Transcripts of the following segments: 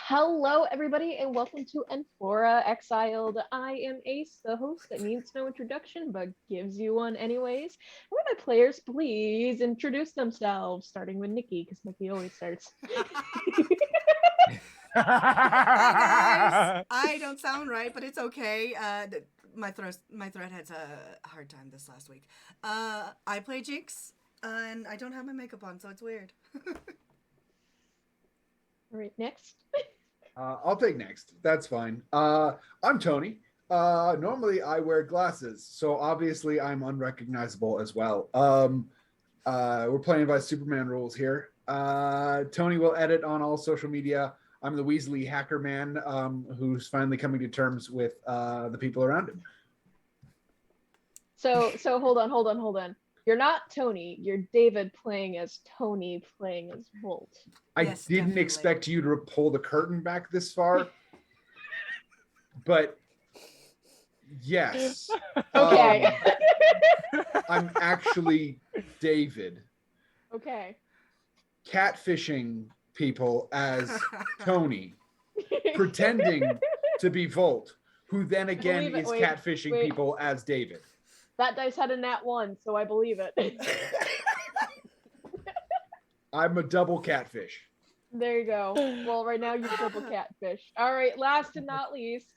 Hello, everybody, and welcome to Enfora Exiled. I am Ace, the host that needs no introduction but gives you one anyways. Will my players please introduce themselves, starting with Nikki, because Nikki always starts. Hi guys! I don't sound right, but it's okay. My throat had a hard time this last week. I play Jinx, and I don't have my makeup on, so it's weird. All right, next. I'll take next. That's fine. I'm Tony. Normally I wear glasses, so obviously I'm unrecognizable as well. We're playing by Superman rules here. Tony will edit on all social media. I'm the Weasley hacker man who's finally coming to terms with the people around him. So hold on. You're not Tony. You're David playing as Tony playing as Volt. Yes, didn't definitely expect you to pull the curtain back this far, but yes. Okay. I'm actually David. Okay. Catfishing people as Tony, pretending to be Volt, who then again is catfishing people as David. That dice had a nat 1, so I believe it. I'm a double catfish. There you go. Well, right now you're double catfish. All right, last and not least.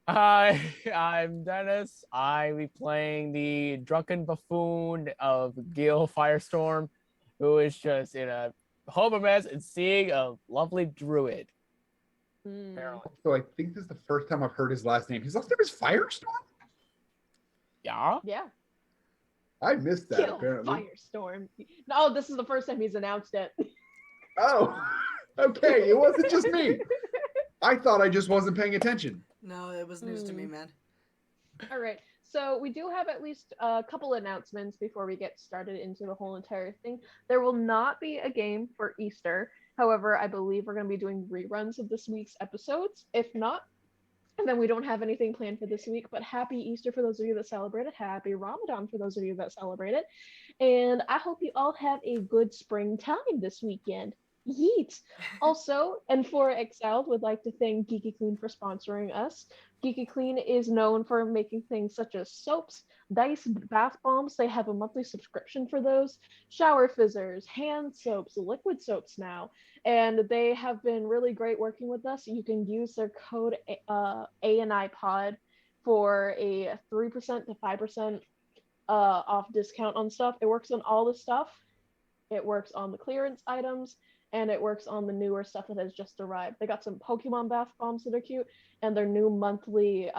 Hi, I'm Dennis. I'll be playing the drunken buffoon of Gil Firestorm, who is just in a home mess and seeing a lovely druid. So I think this is the first time I've heard his last name. His last name is Firestorm? Yeah? Yeah. I missed that, Gil apparently. Firestorm. No, this is the first time he's announced it. Oh, okay. It wasn't just me. I thought I just wasn't paying attention. No, it was news to me, man. All right. So we do have at least a couple announcements before we get started into the whole entire thing. There will not be a game for Easter. However, I believe we're going to be doing reruns of this week's episodes. If not, and then we don't have anything planned for this week, but happy Easter for those of you that celebrate it. Happy Ramadan for those of you that celebrate it. And I hope you all have a good springtime this weekend. Yeet. Also, and for Exiled would like to thank Geeky Clean for sponsoring us. Geeky Clean is known for making things such as soaps, dice, bath bombs. They have a monthly subscription for those. Shower fizzers, hand soaps, liquid soaps now. And they have been really great working with us. You can use their code ANIPOD for a 3% to 5% off discount on stuff. It works on all the stuff. It works on the clearance items, and it works on the newer stuff that has just arrived. They got some Pokemon bath bombs that are cute, and their new monthly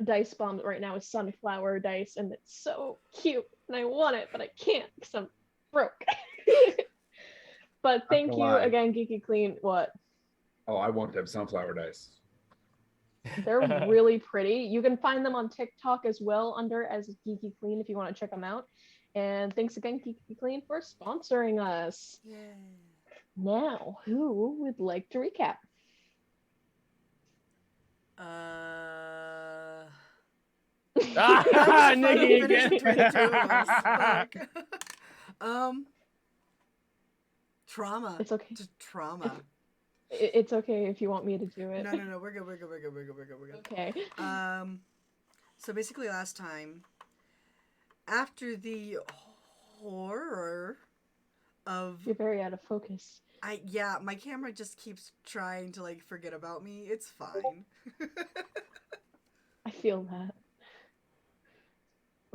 dice bomb right now is sunflower dice, and it's so cute, and I want it, but I can't because I'm broke. But thank you again, Geeky Clean. What? Oh, I want to have sunflower dice. They're really pretty. You can find them on TikTok as well under as Geeky Clean if you want to check them out. And thanks again, Geeky Clean, for sponsoring us. Yay. Now, who would like to recap? Nikki again. Trauma. It's okay. Just trauma. It's okay if you want me to do it. No. We're good. Okay. So basically last time, after the horror of... You're very out of focus. My camera just keeps trying to like forget about me. It's fine. I feel that.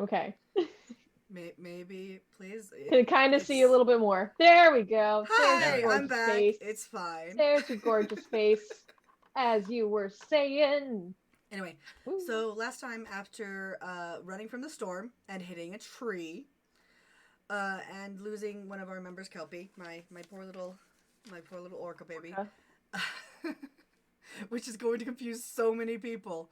Okay. Maybe, please. Can kind of see you a little bit more. There we go. Hi, I'm back. Face. It's fine. There's your gorgeous face, as you were saying. Anyway, so last time after running from the storm and hitting a tree, and losing one of our members, Kelpie, my poor little orca baby, which is going to confuse so many people.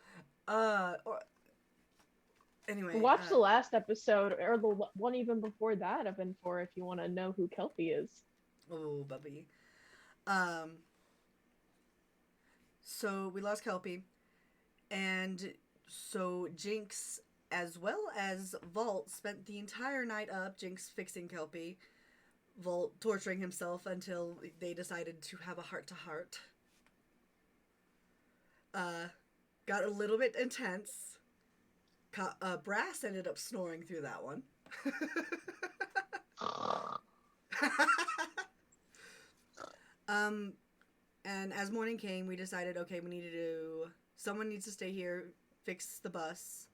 Anyway, watch the last episode or the one even before that of N4 if you want to know who Kelpie is. Oh, bubby. So we lost Kelpie, and so Jinx as well as Volt spent the entire night up. Jinx fixing Kelpie, Volt torturing himself until they decided to have a heart-to-heart. got a little bit intense. Brass ended up snoring through that one. And as morning came, we decided, okay, someone needs to stay here, fix the bus,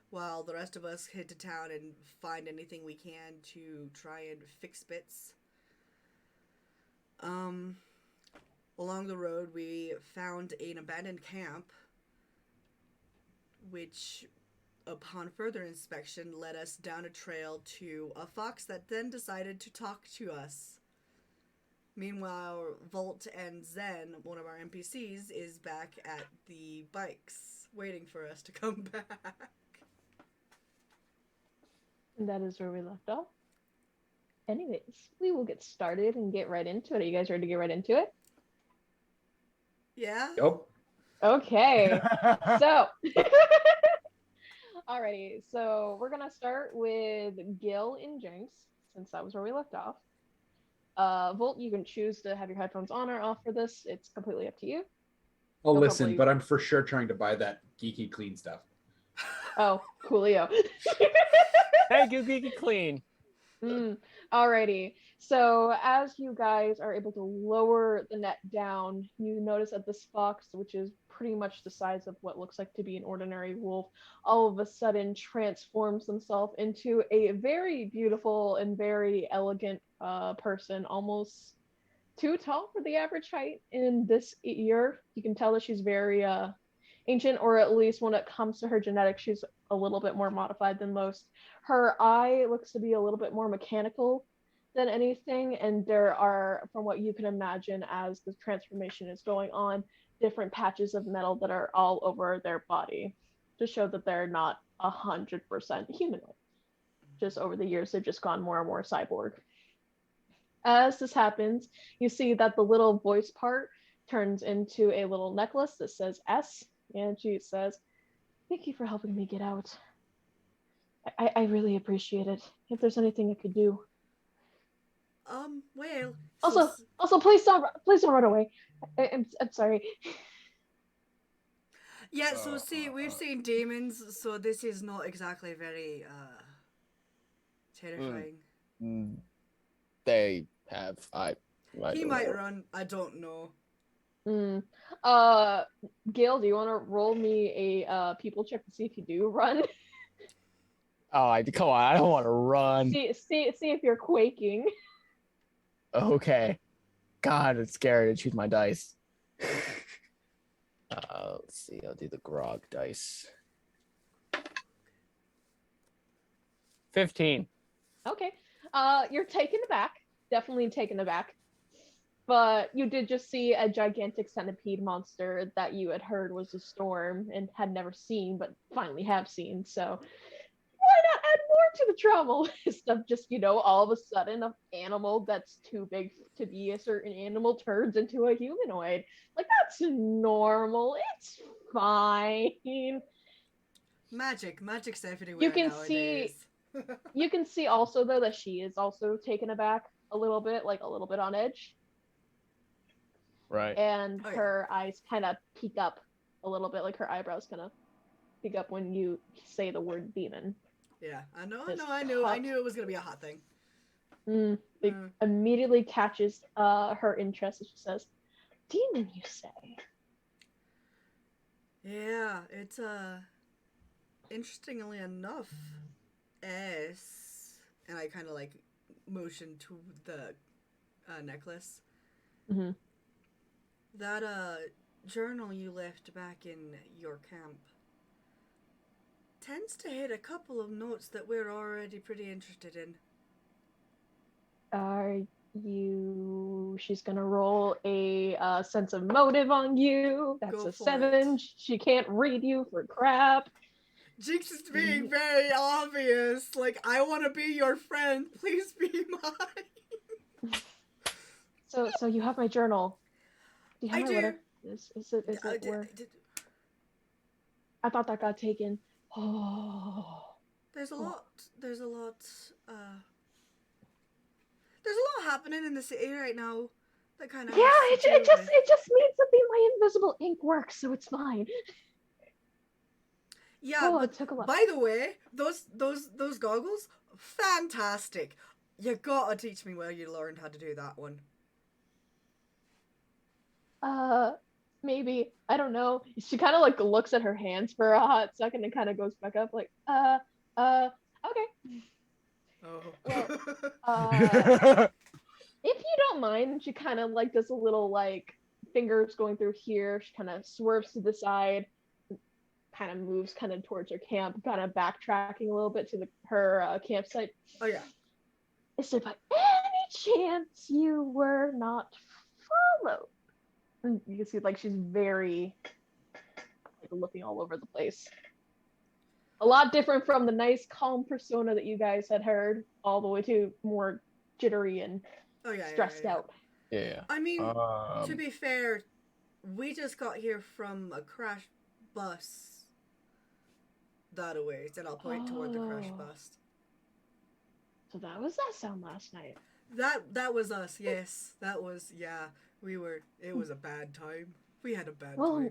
while the rest of us head to town and find anything we can to try and fix bits. Along the road, we found an abandoned camp, which, upon further inspection, led us down a trail to a fox that then decided to talk to us. Meanwhile, Volt and Zen, one of our NPCs, is back at the bikes, waiting for us to come back. And that is where we left off. Anyways, we will get started and get right into it. Are you guys ready to get right into it? Yeah? Yep. Okay. So, alrighty. So we're gonna start with Gil and Jinx, since that was where we left off. Volt, you can choose to have your headphones on or off for this. It's completely up to you. I'll No, listen, probably- but I'm for sure trying to buy that geeky clean stuff. Oh, coolio. Thank you, Geeky Clean. Alrighty. So as you guys are able to lower the net down, you notice that this fox, which is pretty much the size of what looks like to be an ordinary wolf, all of a sudden transforms himself into a very beautiful and very elegant person, almost too tall for the average height in this year. You can tell that she's very ancient, or at least when it comes to her genetics, she's a little bit more modified than most. Her eye looks to be a little bit more mechanical than anything, and there are, from what you can imagine as the transformation is going on, different patches of metal that are all over their body to show that they're not 100% humanoid. Just over the years, they've just gone more and more cyborg. As this happens, you see that the little voice part turns into a little necklace that says S, and she says, "Thank you for helping me get out. I really appreciate it. If there's anything I could do." Well... Also, please don't run away. I'm sorry. Yeah, so see, we've seen demons, so this is not exactly very, terrifying. They have. He might run, I don't know. Gail, do you want to roll me a people check to see if you do run? Oh, come on! I don't want to run. See if you're quaking. Okay. God, it's scary to choose my dice. Let's see. I'll do the grog dice. 15. Okay. You're taken aback. Definitely taken aback. But you did just see a gigantic centipede monster that you had heard was a storm and had never seen, but finally have seen. So why not add more to the trauma list of just, all of a sudden an animal that's too big to be a certain animal turns into a humanoid? Like, that's normal. It's fine. Magic's everywhere You can nowadays. You can see also, though, that she is also taken aback a little bit on edge. Right. And her eyes kind of peek up a little bit, like her eyebrows kind of peek up when you say the word demon. Yeah, I knew it was gonna be a hot thing. It immediately catches her interest, and she says, "Demon, you say?" Yeah, it's interestingly enough, and I kind of like motion to the necklace. Mm-hmm. That journal you left back in your camp tends to hit a couple of notes that we're already pretty interested in. Are you... She's gonna roll a sense of motive on you. That's Go a for 7. it. She can't read you for crap. Jinx is being very obvious. Like, I want to be your friend. Please be mine. So you have my journal. Do you have I my do. letter? Is it where? I thought that got taken. Oh. There's a lot happening in the city right now that kind of Yeah, it just means to be my invisible ink works, so it's fine. Yeah, Oh, but it took a lot. by the way, those goggles, fantastic. You gotta teach me where you learned how to do that one. Maybe, I don't know. She kind of like looks at her hands for a hot second and kind of goes back up, like, okay. Oh. Well, if you don't mind, she kind of like does a little like fingers going through here. She kind of swerves to the side, kind of moves kind of towards her camp, kind of backtracking a little bit to her campsite. Oh yeah. Is there by any chance you were not followed? And you can see like she's very like, looking all over the place. A lot different from the nice calm persona that you guys had heard, all the way to more jittery and stressed out. Yeah. I mean, to be fair, we just got here from a crash bus that a ways, and I'll point toward the crash bus. So that was that sound last night. That was us, yes. That was, yeah. It was a bad time. We had a bad time. Well,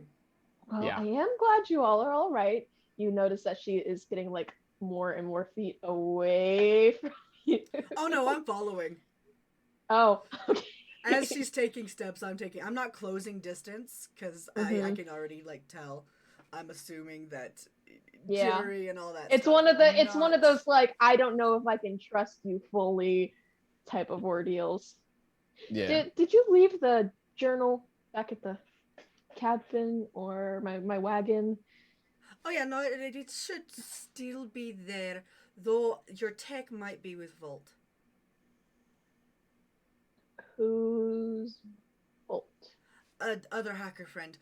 Yeah. I am glad you all are all right. You notice that she is getting like more and more feet away from you. Oh no, I'm following. Oh, okay. As she's taking steps, I'm not closing distance, because I can already like tell. I'm assuming that jittery and all that It's stuff. one of those like, I don't know if I can trust you fully type of ordeals. Yeah. Did you leave the journal back at the cabin or my wagon? Oh yeah, no, it should still be there, though your tech might be with Volt. Who's Bolt? Other hacker friend.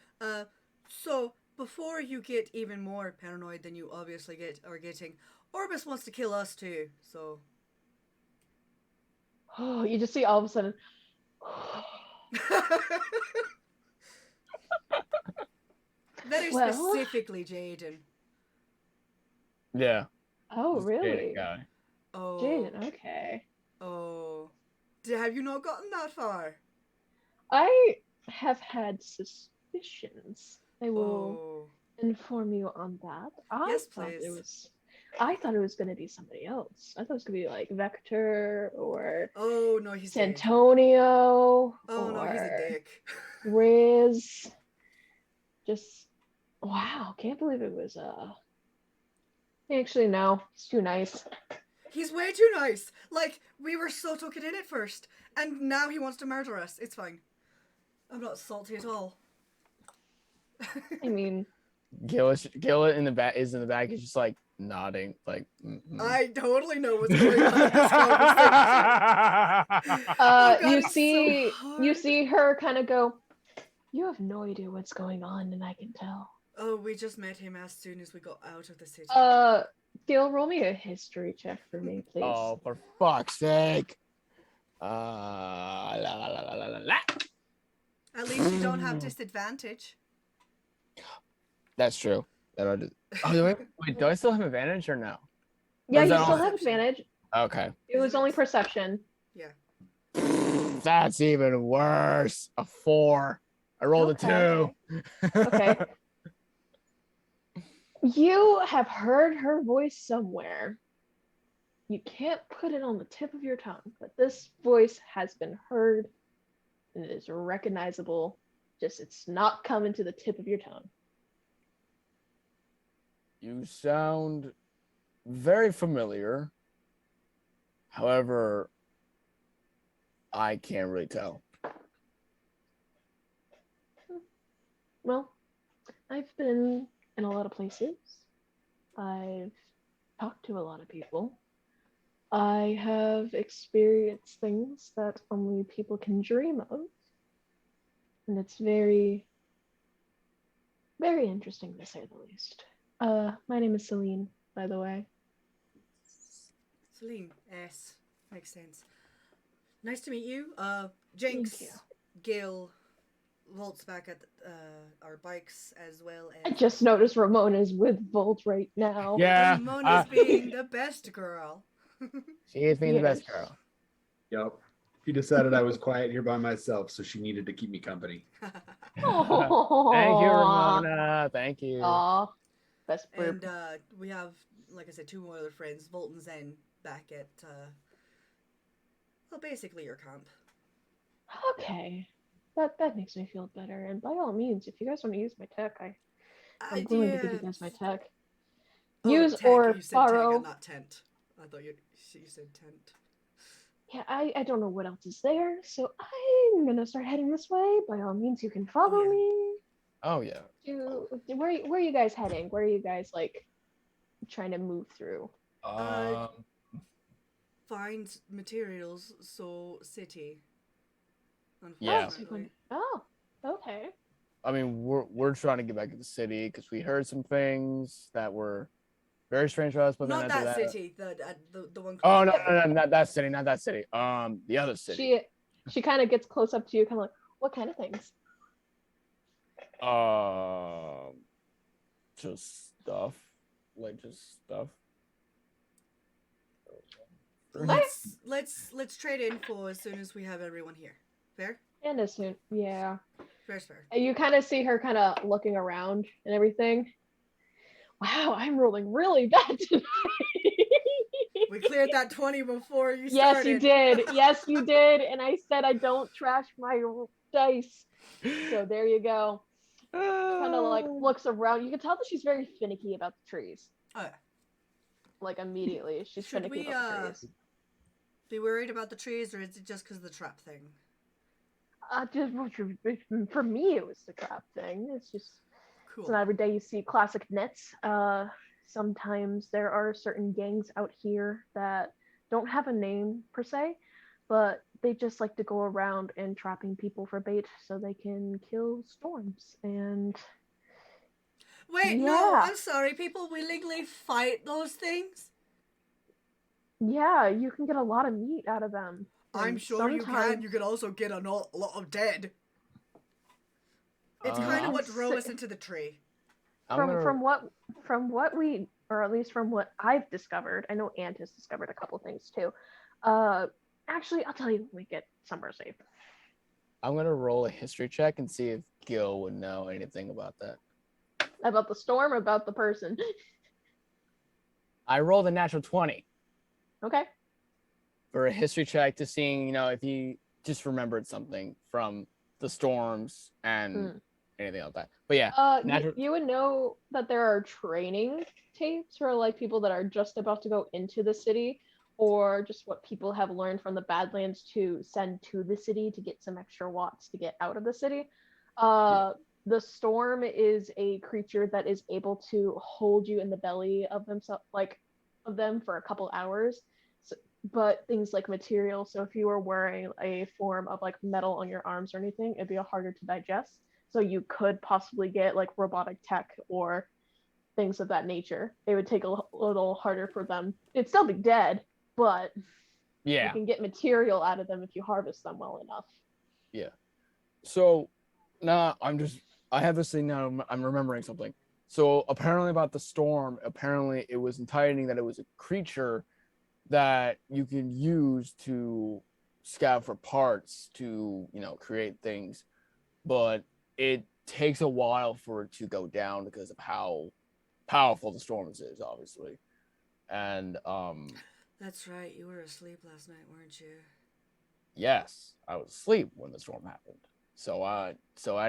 So before you get even more paranoid than you obviously are getting, Orbis wants to kill us too. So. Oh, you just see all of a sudden. Very specifically, Jaden. Yeah. Oh, This really? Jaden guy. Oh. Jaden, okay. Oh. Have you not gotten that far? I have had suspicions. I will inform you on that. Yes, please. I thought it was going to be somebody else. I thought it was going to be like Vector or oh no, he's Santonio. Oh no, he's a dick. Riz. Just wow, can't believe it was actually no, he's too nice. He's way too nice. Like, we were so took it in at first, and now he wants to murder us. It's fine. I'm not salty at all. I mean, Gillet in the back is just like nodding, like. I totally know what's going on in this conversation. Oh, God, you see her kind of go. You have no idea what's going on, and I can tell. Oh, we just met him as soon as we got out of the city. Gil, roll me a history check for me, please. Oh, for fuck's sake! La, la, la, la, la, la. At least you don't have disadvantage. That's true. Oh, wait, do I still have advantage or no? Yeah, you that still all? have advantage. Okay. It was only perception. Yeah. That's even worse. A 4. I rolled a 2. Okay. You have heard her voice somewhere. You can't put it on the tip of your tongue, but this voice has been heard and it is recognizable. Just it's not coming to the tip of your tongue. You sound very familiar. However, I can't really tell. Well, I've been in a lot of places. I've talked to a lot of people. I have experienced things that only people can dream of. And it's very, very interesting to say the least. My name is Celine, by the way. Celine, yes. Makes sense. Nice to meet you. Jinx, Thank you. Gil, Volt's back at our bikes as well as... I just noticed Ramona's with Volt right now. Yeah. Ramona's being the best girl. She is being the best girl. Yep. She decided I was quiet here by myself, so she needed to keep me company. Oh, Thank you. Aw, best burp. And we have, like I said, 2 more other friends, Volt and Zen, back at, well, basically your camp. Okay, that makes me feel better. And by all means, if you guys want to use my tech, I'm willing to give you Idea. guys my tech. Oh, Use tech. or You said tech borrow. and not tent. I thought you said tent. Yeah, I don't know what else is there, so I'm gonna start heading this way. By all means, you can follow yeah. me. Oh yeah. Where are you guys heading? Where are you guys like trying to move through? Um, Find materials, so city. Yeah. Oh, so you Unfortunately. can, oh, okay. I mean, we're trying to get back to the city because we heard some things that were very strange to us. But Not then after that that, city. The one. oh Close no, by. no, no, not that city, not that city. The other city. She kind of gets close up to you, kind of like, what kind of things? Um, just stuff, like just stuff. Let's trade info as soon as we have everyone here. Fair? And as soon, yeah. Fair's fair. And you kind of see her kind of looking around and everything. Wow, I'm rolling really bad tonight. We cleared that 20 before you Yes, started. you did. Yes, you did. And I said I don't trash my dice. So there you go. Kind of like looks around. You can tell that she's very finicky about the trees. Oh, yeah. Like immediately, she's Should finicky we, about the trees. Be worried about the trees, or is it just because of the trap thing? Just for me, it was the trap thing. It's Cool. not every day you see classic nets. Sometimes there are certain gangs out here that don't have a name per se, but they just like to go around and trapping people for bait so they can kill storms. And Wait, no, yeah. I'm sorry. People willingly fight those things? yeah, you can get a lot of meat out of them. I'm And sure you can. sometimes- You can also get a lot of dead. It's Uh, kind of I'm what drove si- us into the tree. from what we, or at least from what I've discovered, I know Ant has discovered a couple things too. Actually, I'll tell you when we get somewhere safe. I'm gonna roll a history check and see if Gil would know anything about that. About the storm, or about the person. I rolled a natural 20 Okay. for a history check to seeing, if he just remembered something from the storms and anything like that. But yeah, You would know that there are training tapes for like people that are just about to go into the city, or just what people have learned from the Badlands to send to the city to get some extra watts to get out of the city. The storm is a creature that is able to hold you in the belly of them for a couple hours. So, but things like material, so if you were wearing a form of like metal on your arms or anything, it'd be harder to digest. So you could possibly get like robotic tech or things of that nature. It would take a little harder for them. It'd still be dead, but you can get material out of them if you harvest them well enough. Yeah. So now I have this thing now. I'm remembering something. So apparently about the storm, apparently it was entitling that it was a creature that you can use to scout for parts to, create things, but it takes a while for it to go down because of how powerful the storms is, obviously. And That's right. You were asleep last night, weren't you? yes, I was asleep when the storm happened. So I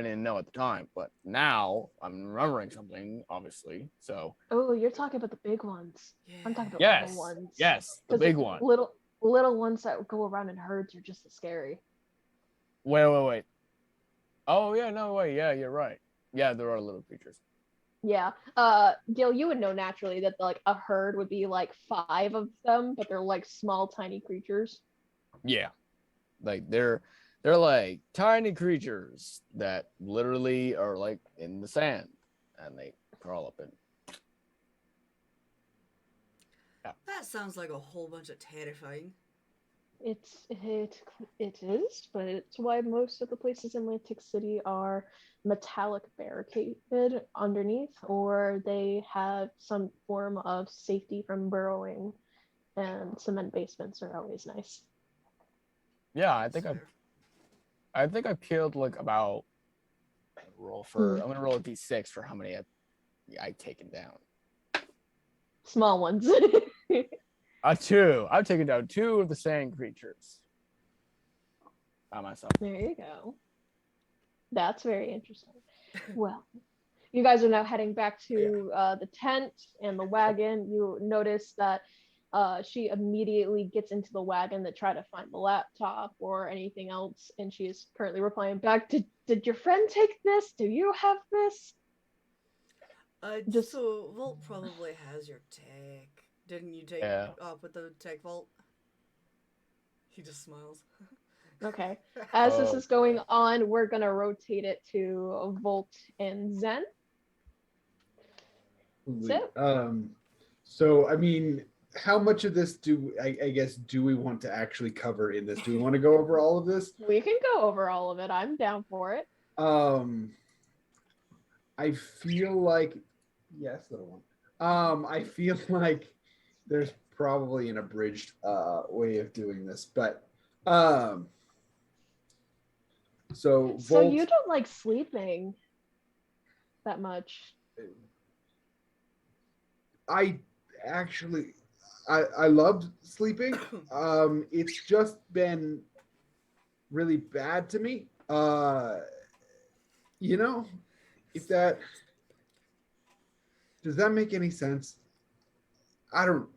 didn't know at the time, but now I'm remembering something, obviously. So Oh, you're talking about the big ones. Yeah. I'm talking about yes, little ones. yes, the 'Cause big one. Little ones that go around in herds are just as scary. Wait. Oh yeah, no wait, yeah, you're right. Yeah, there are little creatures. Yeah. Gil, you would know naturally that like a herd would be like 5 of them, but they're like small, tiny creatures. Yeah, like they're like tiny creatures that literally are like in the sand and they crawl up in. That sounds like a whole bunch of terrifying. It is, but it's why most of the places in Atlantic City are metallic barricaded underneath, or they have some form of safety from burrowing, and cement basements are always nice. Yeah, I think Fair. I peeled like about I'm gonna roll a d6 for how many I've taken down Small ones. two. I've taken down two of the sand creatures by myself. There you go. That's very interesting. Well, you guys are now heading back to the tent and the wagon. You notice that she immediately gets into the wagon to try to find the laptop or anything else, and she is currently replying back, did your friend take this? Do you have this? Just So Volt probably has your tech. Didn't you take Yeah. off with the tech Volt? He just smiles. okay. As this Oh, is going on, we're gonna rotate it to Volt and Zen. So I mean, how much of this do I guess do we want to actually cover in this? Do we want to go over all of this? We can go over all of it. I'm down for it. I feel like yes, little one. I feel like there's probably an abridged way of doing this, but so So Volt, you don't like sleeping that much. I actually I loved sleeping. It's just been really bad to me. You know, if that does that make any sense? I don't.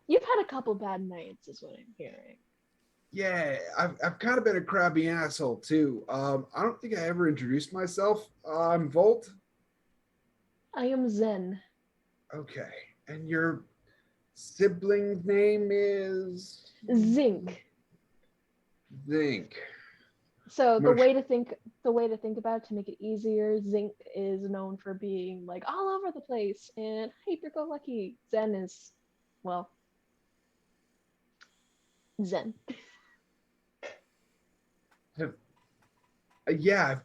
You've had a couple bad nights, is what I'm hearing. Yeah, I've kind of been a crabby asshole too. I don't think I ever introduced myself. I'm Volt. I am Zen. Okay, and your sibling name is Zinc. Zinc. So the Mush- way to think about it to make it easier, Zinc is known for being like all over the place and hyper-go-lucky. Zen is, well, Zen. Yeah,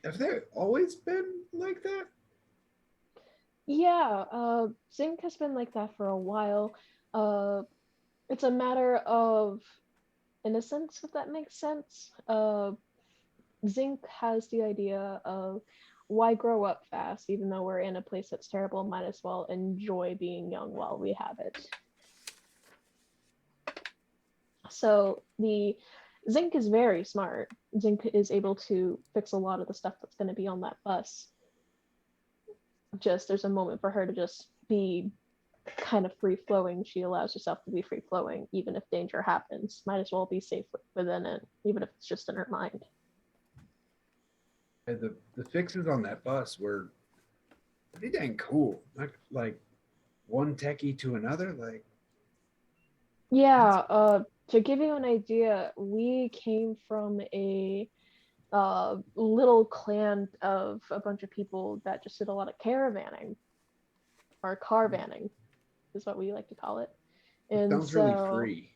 have they always been like that? Yeah, Zinc has been like that for a while. It's a matter of innocence, if that makes sense. Zinc has the idea of why grow up fast, even though we're in a place that's terrible, might as well enjoy being young while we have it. So the Zinc is very smart. Zinc is able to fix a lot of the stuff that's going to be on that bus. Just there's a moment for her to just be kind of free flowing. She allows herself to be free flowing, even if danger happens. Might as well be safe within it, even if it's just in her mind. And the fixes on that bus were pretty dang cool. Like one techie to another. Like Yeah, to give you an idea, we came from a little clan of a bunch of people that just did a lot of caravanning or carvanning is what we like to call it. it And sounds really so free.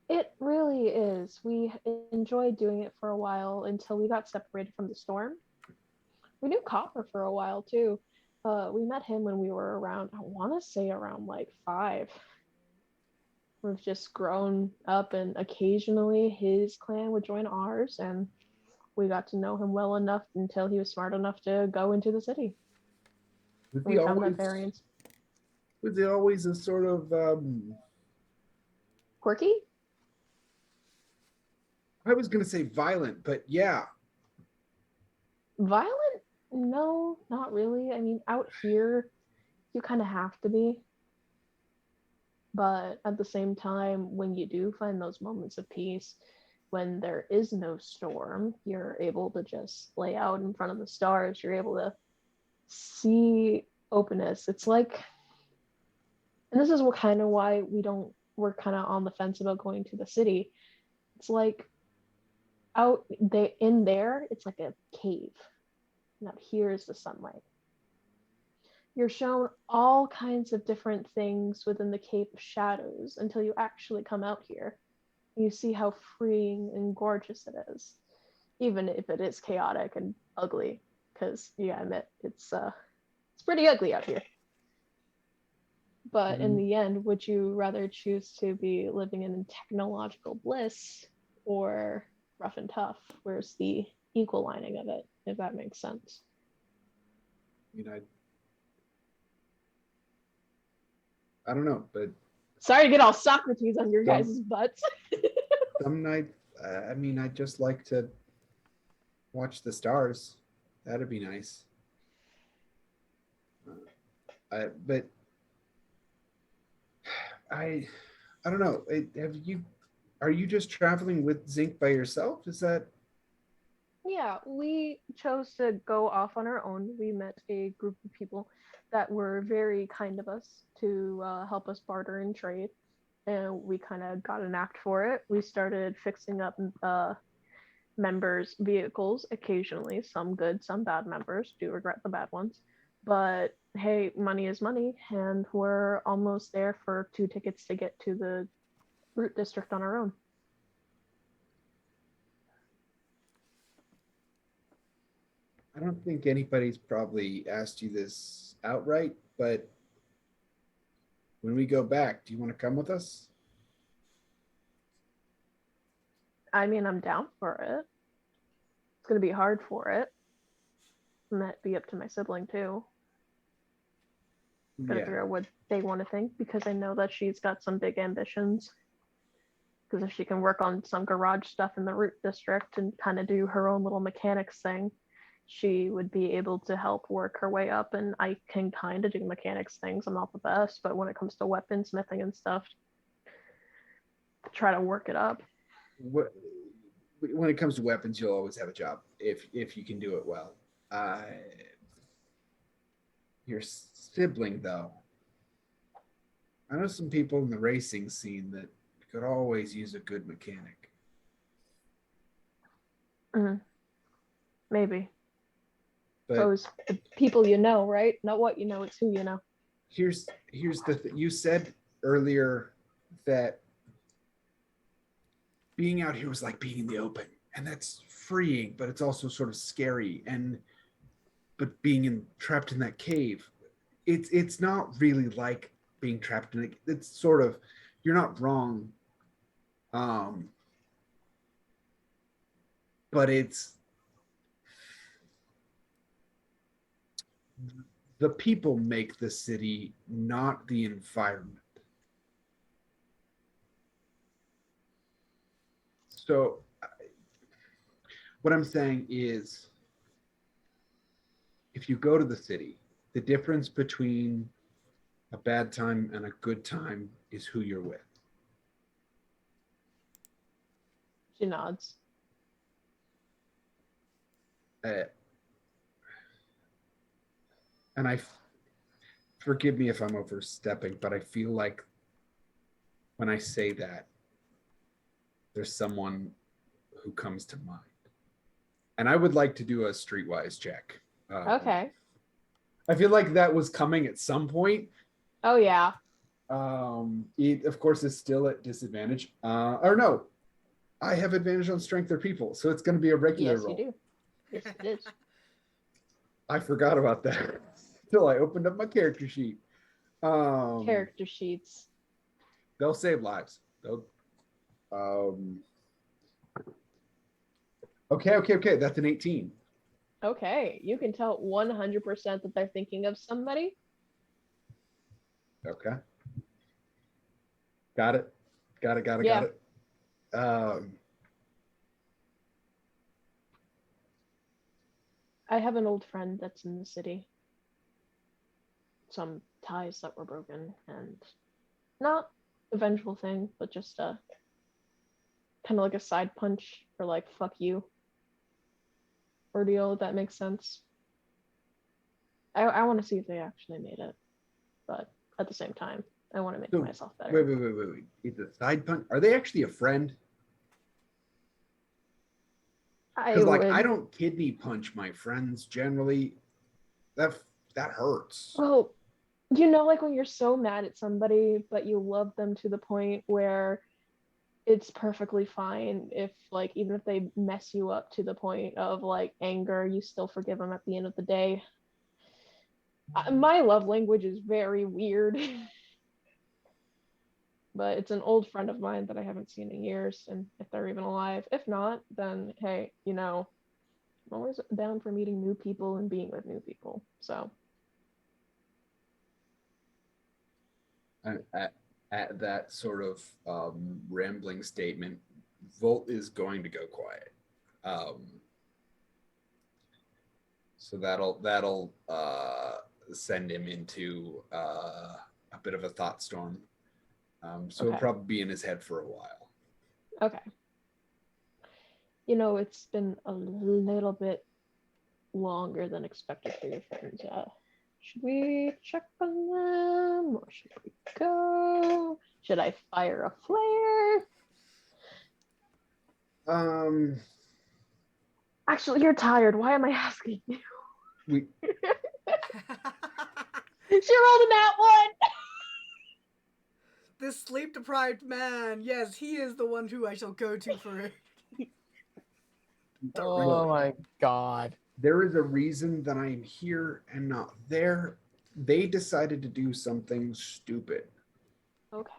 it really is. We enjoyed doing it for a while until we got separated from the storm. We knew Copper for a while too. We met him when we were around, I want to say around like 5. We've just grown up, and occasionally his clan would join ours, and we got to know him well enough until he was smart enough to go into the city. We found that variance. Was he always a sort of Quirky? I was gonna say violent, but yeah. Violent? No, not really. I mean, out here, you kind of have to be. But at the same time, when you do find those moments of peace, when there is no storm, you're able to just lay out in front of the stars. You're able to see openness. It's like, and this is what kind of why we're kind of on the fence about going to the city. It's like out in there, it's like a cave. And out here is the sunlight. You're shown all kinds of different things within the Cape of Shadows until you actually come out here. You see how freeing and gorgeous it is, even if it is chaotic and ugly. Because I admit it's pretty ugly out here. But in the end, would you rather choose to be living in technological bliss or rough and tough? Where's the equal lining of it, if that makes sense? mean, I don't know, but Sorry to get all Socrates on your Some- guys' butts. some night, I mean, I'd just like to watch the stars. That'd be nice. But I, I don't know. Have you? Are you just traveling with Zinc by yourself? Is that? Yeah, we chose to go off on our own. We met a group of people that were very kind of us to help us barter and trade, and we kind of got a knack for it. We started fixing up members' vehicles occasionally, some good, some bad members. Do regret the bad ones. But hey, money is money, and we're almost there for 2 tickets to get to the root district on our own. I don't think anybody's probably asked you this outright, but when we go back, do you want to come with us? I mean, I'm down for it. It's gonna be hard for it. And that'd be up to my sibling too. Gotta Yeah. figure out what they want to think because I know that she's got some big ambitions. Because if she can work on some garage stuff in the root district and kind of do her own little mechanics thing, she would be able to help work her way up. And I can kind of do mechanics things. I'm not the best, but when it comes to weaponsmithing and stuff, try to work it up. What, when it comes to weapons, you'll always have a job if you can do it well. Your sibling, though, I know some people in the racing scene that could always use a good mechanic. Mm-hmm. Maybe. But So it's the people you know, right? Not what you know, it's who you know. here's the thing. You said earlier that being out here was like being in the open, and that's freeing, but it's also sort of scary. But being trapped in that cave, it's not really like being trapped in it. It's sort of, you're not wrong. But it's the people make the city, not the environment. So what I'm saying is, if you go to the city, the difference between a bad time and a good time is who you're with. She nods. And forgive me if I'm overstepping, but I feel like when I say that, there's someone who comes to mind. And I would like to do a streetwise check. Okay. I feel like that was coming at some point. Oh yeah. It of course is still at disadvantage. Or no, I have advantage on strength or people, so it's going to be a regular Yes, roll. you do. Yes, it is. I forgot about that until I opened up my character sheet. Character sheets. They'll save lives. Okay. That's an 18. Okay, you can tell 100% that they're thinking of somebody. Okay. Got it. Yeah. Got it. I have an old friend that's in the city. Some ties that were broken, and not a vengeful thing, but just a kind of like a side punch for like fuck you ordeal, if that makes sense. I want to see if they actually made it, but at the same time, I want to make So, myself better. Wait. It's a side punch. Are they actually a friend? Because I don't kidney punch my friends generally. That hurts. Well, you know, like when you're so mad at somebody, but you love them to the point where it's perfectly fine if, like, even if they mess you up to the point of like anger, you still forgive them at the end of the day. My love language is very weird. But it's an old friend of mine that I haven't seen in years, and if they're even alive. If not, then hey, you know, I'm always down for meeting new people and being with new people. So At that sort of rambling statement, Volt is going to go quiet. So that'll send him into a bit of a thought storm. So Okay. he'll probably be in his head for a while. Okay. You know, it's been a little bit longer than expected for your friends. Should we check on them or should we go? Should I fire a flare? Actually, you're tired. Why am I asking you? We She rolled a nat one. This sleep-deprived man, yes, he is the one who I shall go to for it. Oh my god. There is a reason that I'm here and not there. They decided to do something stupid. Okay.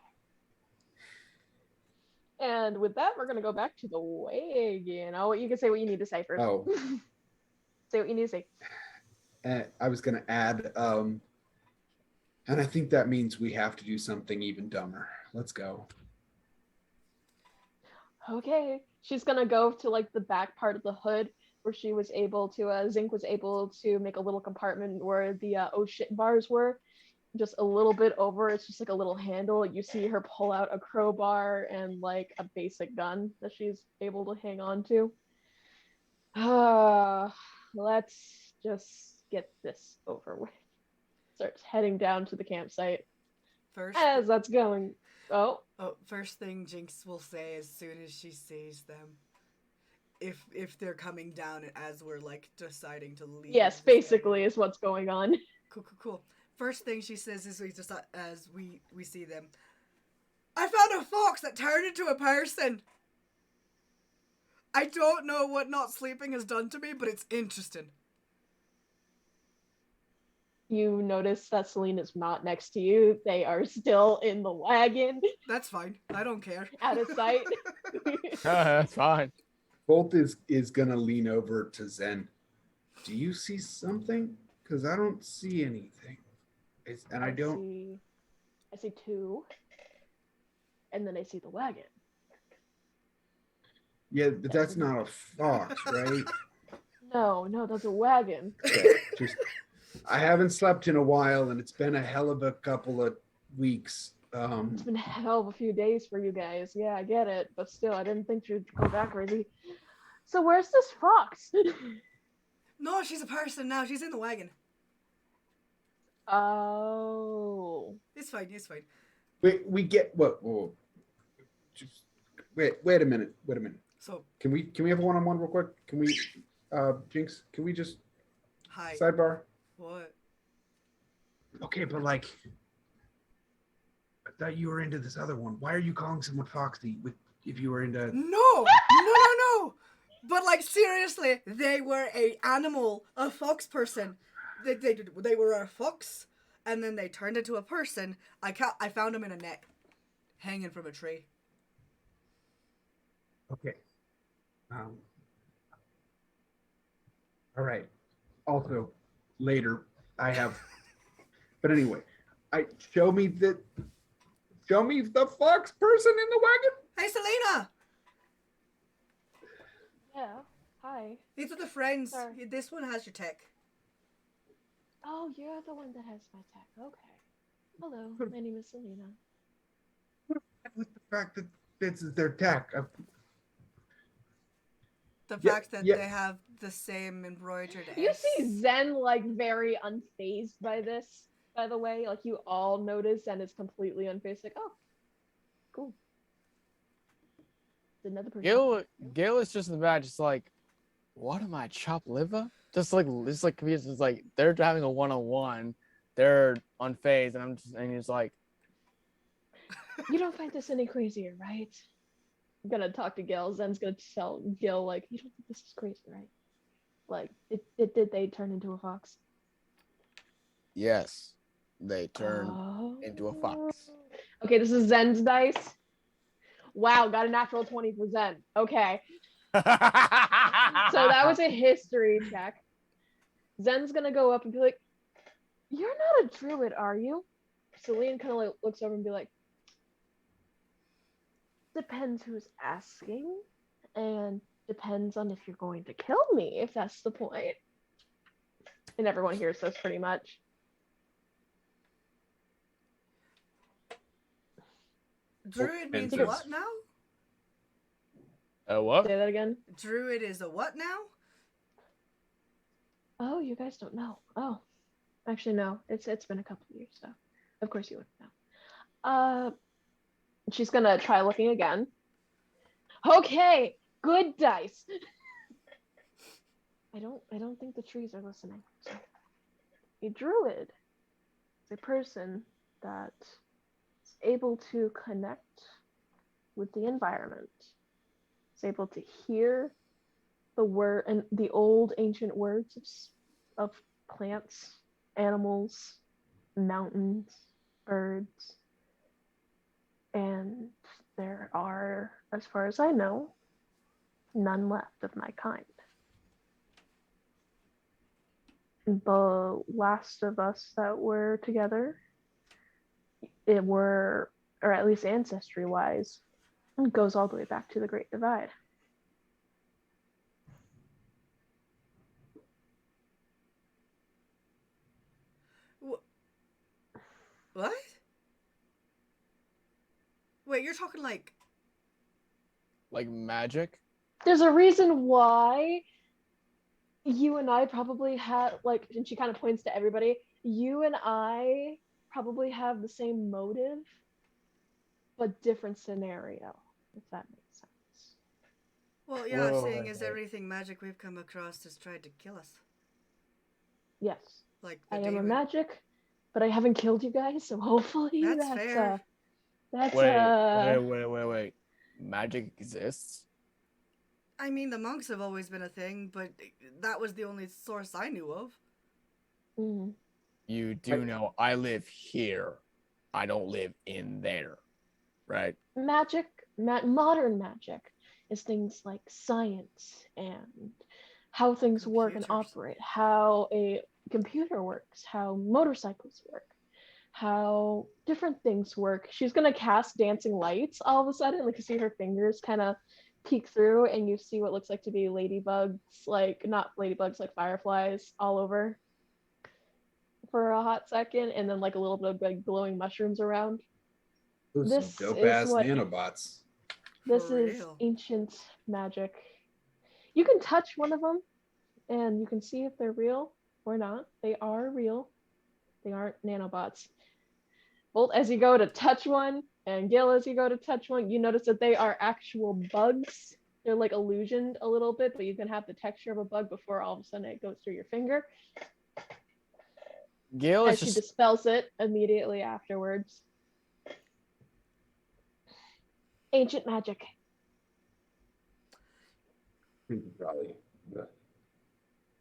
And with that, we're gonna go back to the wagon. Oh, you can say what you need to say first. Oh. Say what you need to say. I was going to add, and I think that means we have to do something even dumber. Let's go. Okay. She's gonna go to like the back part of the hood where she was able to, Zinc was able to make a little compartment where the oh shit bars were. Just a little bit over, it's just like a little handle. You see her pull out a crowbar and like a basic gun that she's able to hang on to. Let's just get this over with. Starts heading down to the campsite. As that's going. First thing Jinx will say as soon as she sees them, if they're coming down as we're like deciding to leave. Yes, basically is what's going on. Cool. First thing she says is as we see them, I found a fox that turned into a person. I don't know what not sleeping has done to me, but it's interesting. You notice that Selena's not next to you. They are still in the wagon. That's fine. I don't care. Out of sight. That's fine. Bolt is going to lean over to Zen. Do you see something? Because I don't see anything. I see two. And then I see the wagon. Yeah, but that's not a fox, right? No, that's a wagon. Okay, I haven't slept in a while, and it's been a hell of a couple of weeks. It's been a hell of a few days for you guys. Yeah, I get it. But still, I didn't think you'd go that crazy. So where's this fox? No, she's a person now. She's in the wagon. Oh. It's fine. We get what? Whoa. Just wait a minute. So can we have a one-on-one real quick? Can we, Jinx? Can we just sidebar? What? Okay, but like, I thought you were into this other one. Why are you calling someone Foxy if you were into? No. But like seriously, they were a fox person. They were a fox, and then they turned into a person. I found them in a net, hanging from a tree. Okay. All right. Also, later I have. But anyway, show me the fox person in the wagon. Hey, Selena. Yeah. Hi. These are the friends. Sorry. This one has your tech. Oh, you're the one that has my tech. Okay. Hello, my name is Selena. With the fact that this is their tech. The fact that they have the same embroidered S. You see Zen like very unfazed by this, by the way. Like you all notice Zen is completely unfazed. Like, oh, cool. It's another person. Gil is just in the back, just like, what am I, chopped liver? Just like confused. It's like they're having a one-on-one. They're unfazed, and he's like, you don't find this any crazier, right? I'm gonna talk to Gil. Zen's gonna tell Gil, like, you don't think this is crazy, right? Like, did they turn into a fox? yes, they turned into a fox. Okay, this is Zen's dice. Wow, got a natural 20 for Zen. Okay. So that was a history check. Zen's gonna go up and be like, you're not a druid, are you? Celine kind of like looks over and be like, depends who's asking, and depends on if you're going to kill me, if that's the point. And everyone hears this pretty much. Druid means Answers. what now? What? Say that again. Druid is a what now? Oh, you guys don't know. Oh, actually, no. It's been a couple of years, so of course you wouldn't know. She's gonna try looking again. Okay, good dice. I don't think the trees are listening. So. A druid is a person that is able to connect with the environment. Is able to hear the word and the old ancient words of plants, animals, mountains, birds, and there are, as far as I know, none left of my kind. The last of us that were together, or at least ancestry-wise, goes all the way back to the Great Divide. What? Wait, you're talking like magic? There's a reason why you and I probably have, like, and she kind of points to everybody, you and I probably have the same motive, but different scenario, if that makes sense. Well, yeah, Whoa, seeing wait, as wait. everything magic we've come across has tried to kill us. Yes, Like I the am a demon. magic, but I haven't killed you guys, so hopefully That's fair. Wait. Magic exists? I mean, the monks have always been a thing, but that was the only source I knew of. Mm. You do know I live here. I don't live in there, right? Magic, modern magic, is things like science and how things work and Computers. operate, how a computer works, how motorcycles work, how different things work. She's gonna cast dancing lights all of a sudden, like you see her fingers kind of peek through, and you see what looks like to be ladybugs, like not ladybugs, like fireflies all over for a hot second, and then like a little bit of like glowing mushrooms around. Those This dope is ass what nanobots. this For is real. ancient magic. You can touch one of them, and you can see if they're real or not. They are real. They aren't nanobots. Bolt, as you go to touch one, and Gil, as you go to touch one, you notice that they are actual bugs. They're like illusioned a little bit, but you can have the texture of a bug before all of a sudden it goes through your finger. Gail As is she just dispels it immediately afterwards. Ancient magic. Probably. But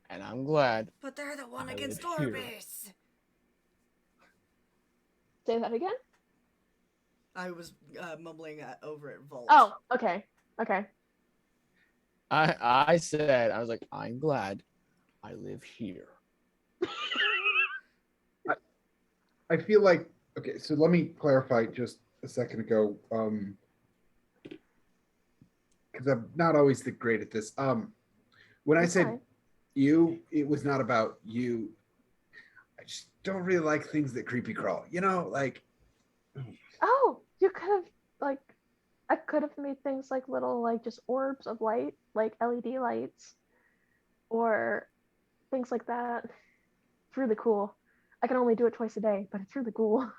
and I'm glad. But they're the one I against live here. Orbis. Say that again? I was mumbling over at Vault. Oh, okay. I said, I was like, I'm glad I live here. I feel like, okay, so let me clarify just a second ago, because I'm not always the great at this. When I That's said fine. you, it was not about you. I just don't really like things that creepy crawl. You know, like Oh, you could have, like, I could have made things like little, like, just orbs of light, like LED lights, or things like that. It's really cool. I can only do it twice a day, but it's really cool.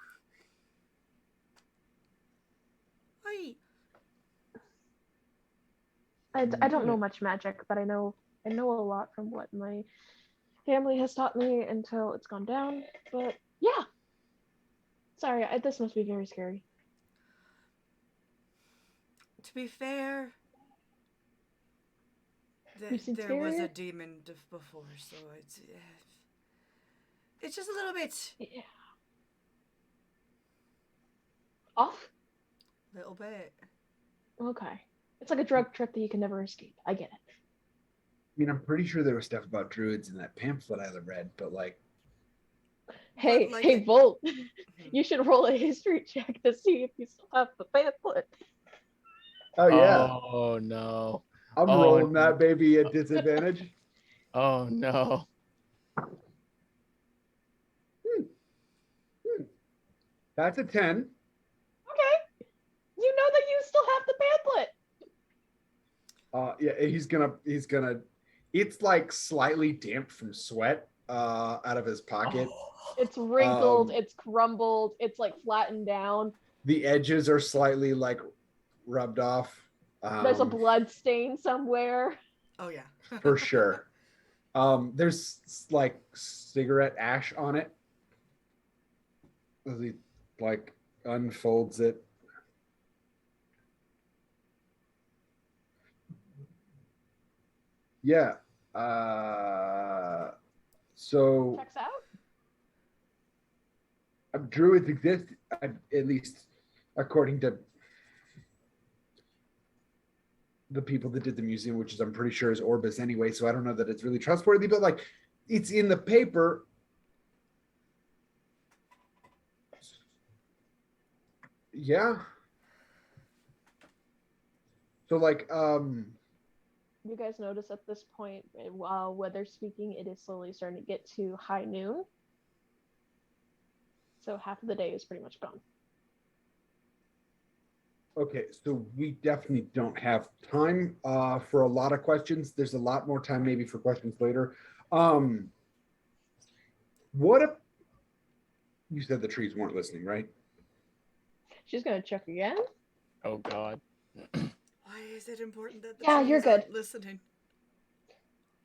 I don't know much magic, but I know a lot from what my family has taught me until it's gone down. But yeah, sorry, this must be very scary. To be fair, You seem there was a scared? demon before, so it's just a little bit. Yeah. Off? Little bit. Okay. It's like a drug trip that you can never escape. I get it. I mean, I'm pretty sure there was stuff about druids in that pamphlet I read, but like, Hey, like hey, it- Volt, you should roll a history check to see if you still have the pamphlet. Oh yeah, Oh no. I'm Oh, rolling that baby at disadvantage. oh no. Hmm. That's a 10. Okay, you know that you still have the pamphlet. Yeah, he's gonna. It's like slightly damp from sweat out of his pocket. Oh. It's wrinkled, Um, it's crumbled, it's like flattened down. the edges are slightly like rubbed off. There's a blood stain somewhere. Oh yeah. For sure. There's like cigarette ash on it as he like unfolds it. Yeah. So Checks out. Druids exist, at least according to the people that did the museum, which is I'm pretty sure is Orbis anyway. So I don't know that it's really trustworthy, but like it's in the paper. Yeah. So like You guys notice at this point, while weather speaking, it is slowly starting to get to high noon. So half of the day is pretty much gone. okay, so we definitely don't have time for a lot of questions. There's a lot more time maybe for questions later. What if you said the trees weren't listening, right? She's gonna check again. Oh god. Why is it important that the Yeah, trees you're good. aren't listening?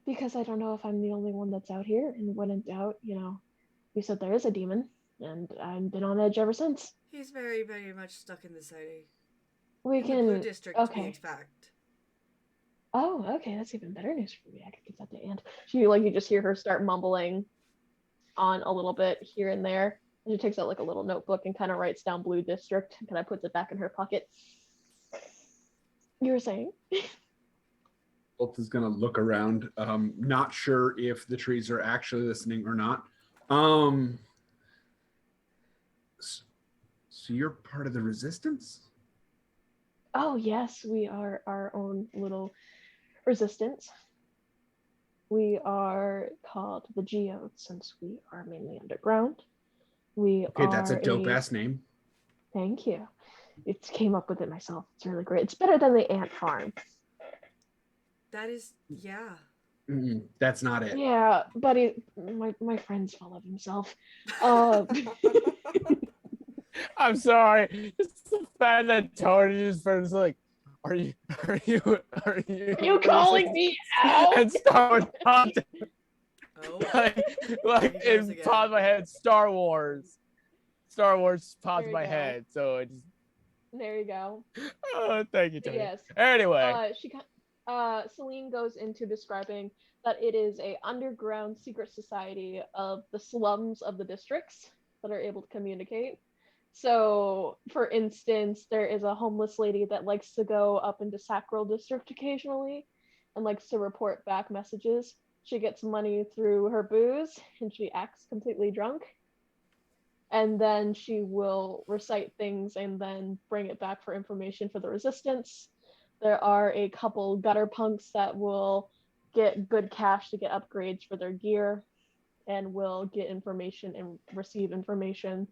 Because I don't know if I'm the only one that's out here. And when in doubt, you said there is a demon, and I've been on edge ever since. He's very, very much stuck in the city. We In the can. Blue District, to be Okay. exact. Oh, okay. That's even better news for me. I could give that to Aunt. You just hear her start mumbling on a little bit here and there. And she takes out like a little notebook and kind of writes down Blue District and kind of puts it back in her pocket. You were saying? Bolt is going to look around, not sure if the trees are actually listening or not. So you're part of the resistance? Oh, yes, we are our own little resistance. We are called the Geodes since we are mainly underground. We Okay, that's a are dope ass name. Thank you. It came up with it myself. It's really great. It's better than the ant farm. That is, yeah. That's not it. Yeah, but my friend's full of himself. I'm sorry. It's the fact that Tony just first like, are you Are you calling me out? And Star Wars popped Oh, like There he goes it again. popped in my head. Star Wars popped There in you my go. head. So it just There you go. oh, thank you, Tony. Yes. Anyway. Celine goes into describing that it is a underground secret society of the slums of the districts that are able to communicate. So, for instance, there is a homeless lady that likes to go up into Sacral District occasionally and likes to report back messages. She gets money through her booze and she acts completely drunk. And then she will recite things and then bring it back for information for the resistance. There are a couple gutter punks that will get good cash to get upgrades for their gear and will get information and receive information.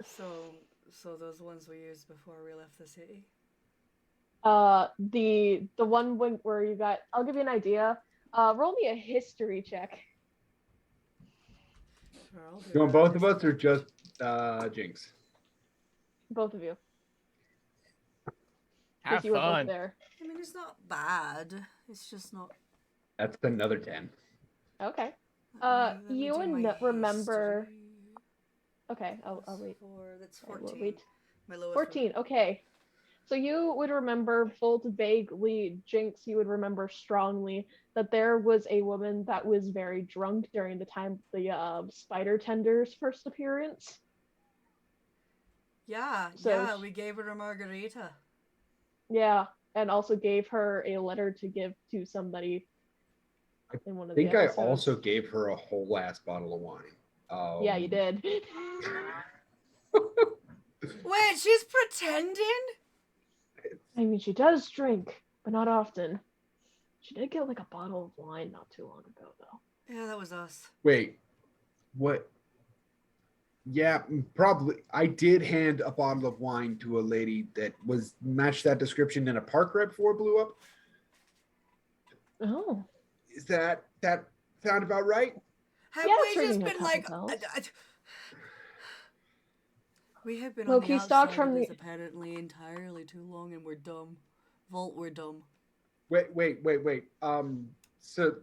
So those ones we used before we left the city. The one where you got, I'll give you an idea. Roll me a history check. Sure, I'll do You want that. both of us or just Jinx? Both of you. Have Because you were both fun. there. I mean, it's not bad. It's just not. That's another 10. Okay. Let me You do my remember. history. Okay, I'll wait. That's I will 14. wait. My lowest. 14, okay. So you would remember Volt vaguely, Jinx, you would remember strongly that there was a woman that was very drunk during the time of the spider tender's first appearance. Yeah, So we gave her a margarita. Yeah, and also gave her a letter to give to somebody. in one I of the think I episodes. also gave her a whole ass bottle of wine. Yeah, you did. Wait, she's pretending? I mean, she does drink, but not often. She did get like a bottle of wine not too long ago, though. Yeah, that was us. Wait, what? Yeah, probably. I did hand a bottle of wine to a lady that was matched that description in a park right before it blew up. Oh. Is that sound about right? Have Yeah, we it's just ringing a been couple like... bells. We have been Loki on the stalked outside from of this the- apparently entirely too long, and we're dumb. Volt, we're dumb. Wait. So,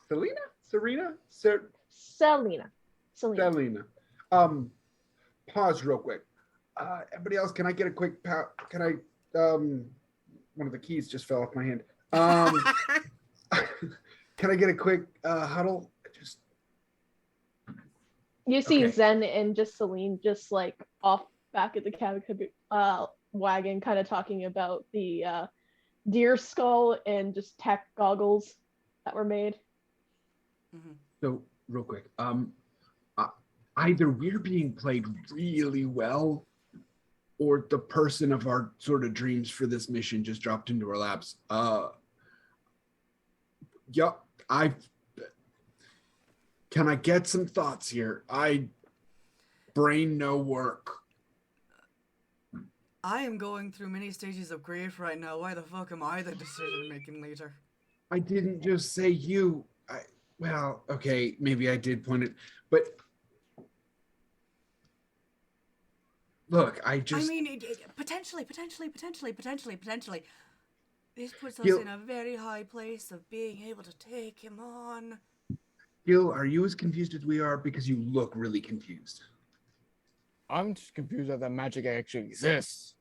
Serena? Selena. Selena. Pause real quick. Everybody else, can I get a quick can I one of the keys just fell off my hand. Can I get a quick huddle? Just You see Okay. Zen and just Celine just like off back at the wagon, kind of talking about the deer skull and just tech goggles that were made. so real quick. Either we're being played really well, or the person of our sort of dreams for this mission just dropped into our laps. Yeah, can I get some thoughts here? Brain no work. I am going through many stages of grief right now. Why the fuck am I the decision-making leader? I didn't just say you. Well, okay, maybe I did point it, but look, I mean, potentially. This puts us Gil- in a very high place of being able to take him on. Gil, are you as confused as we are? Because you look really confused. I'm just confused that that magic actually exists.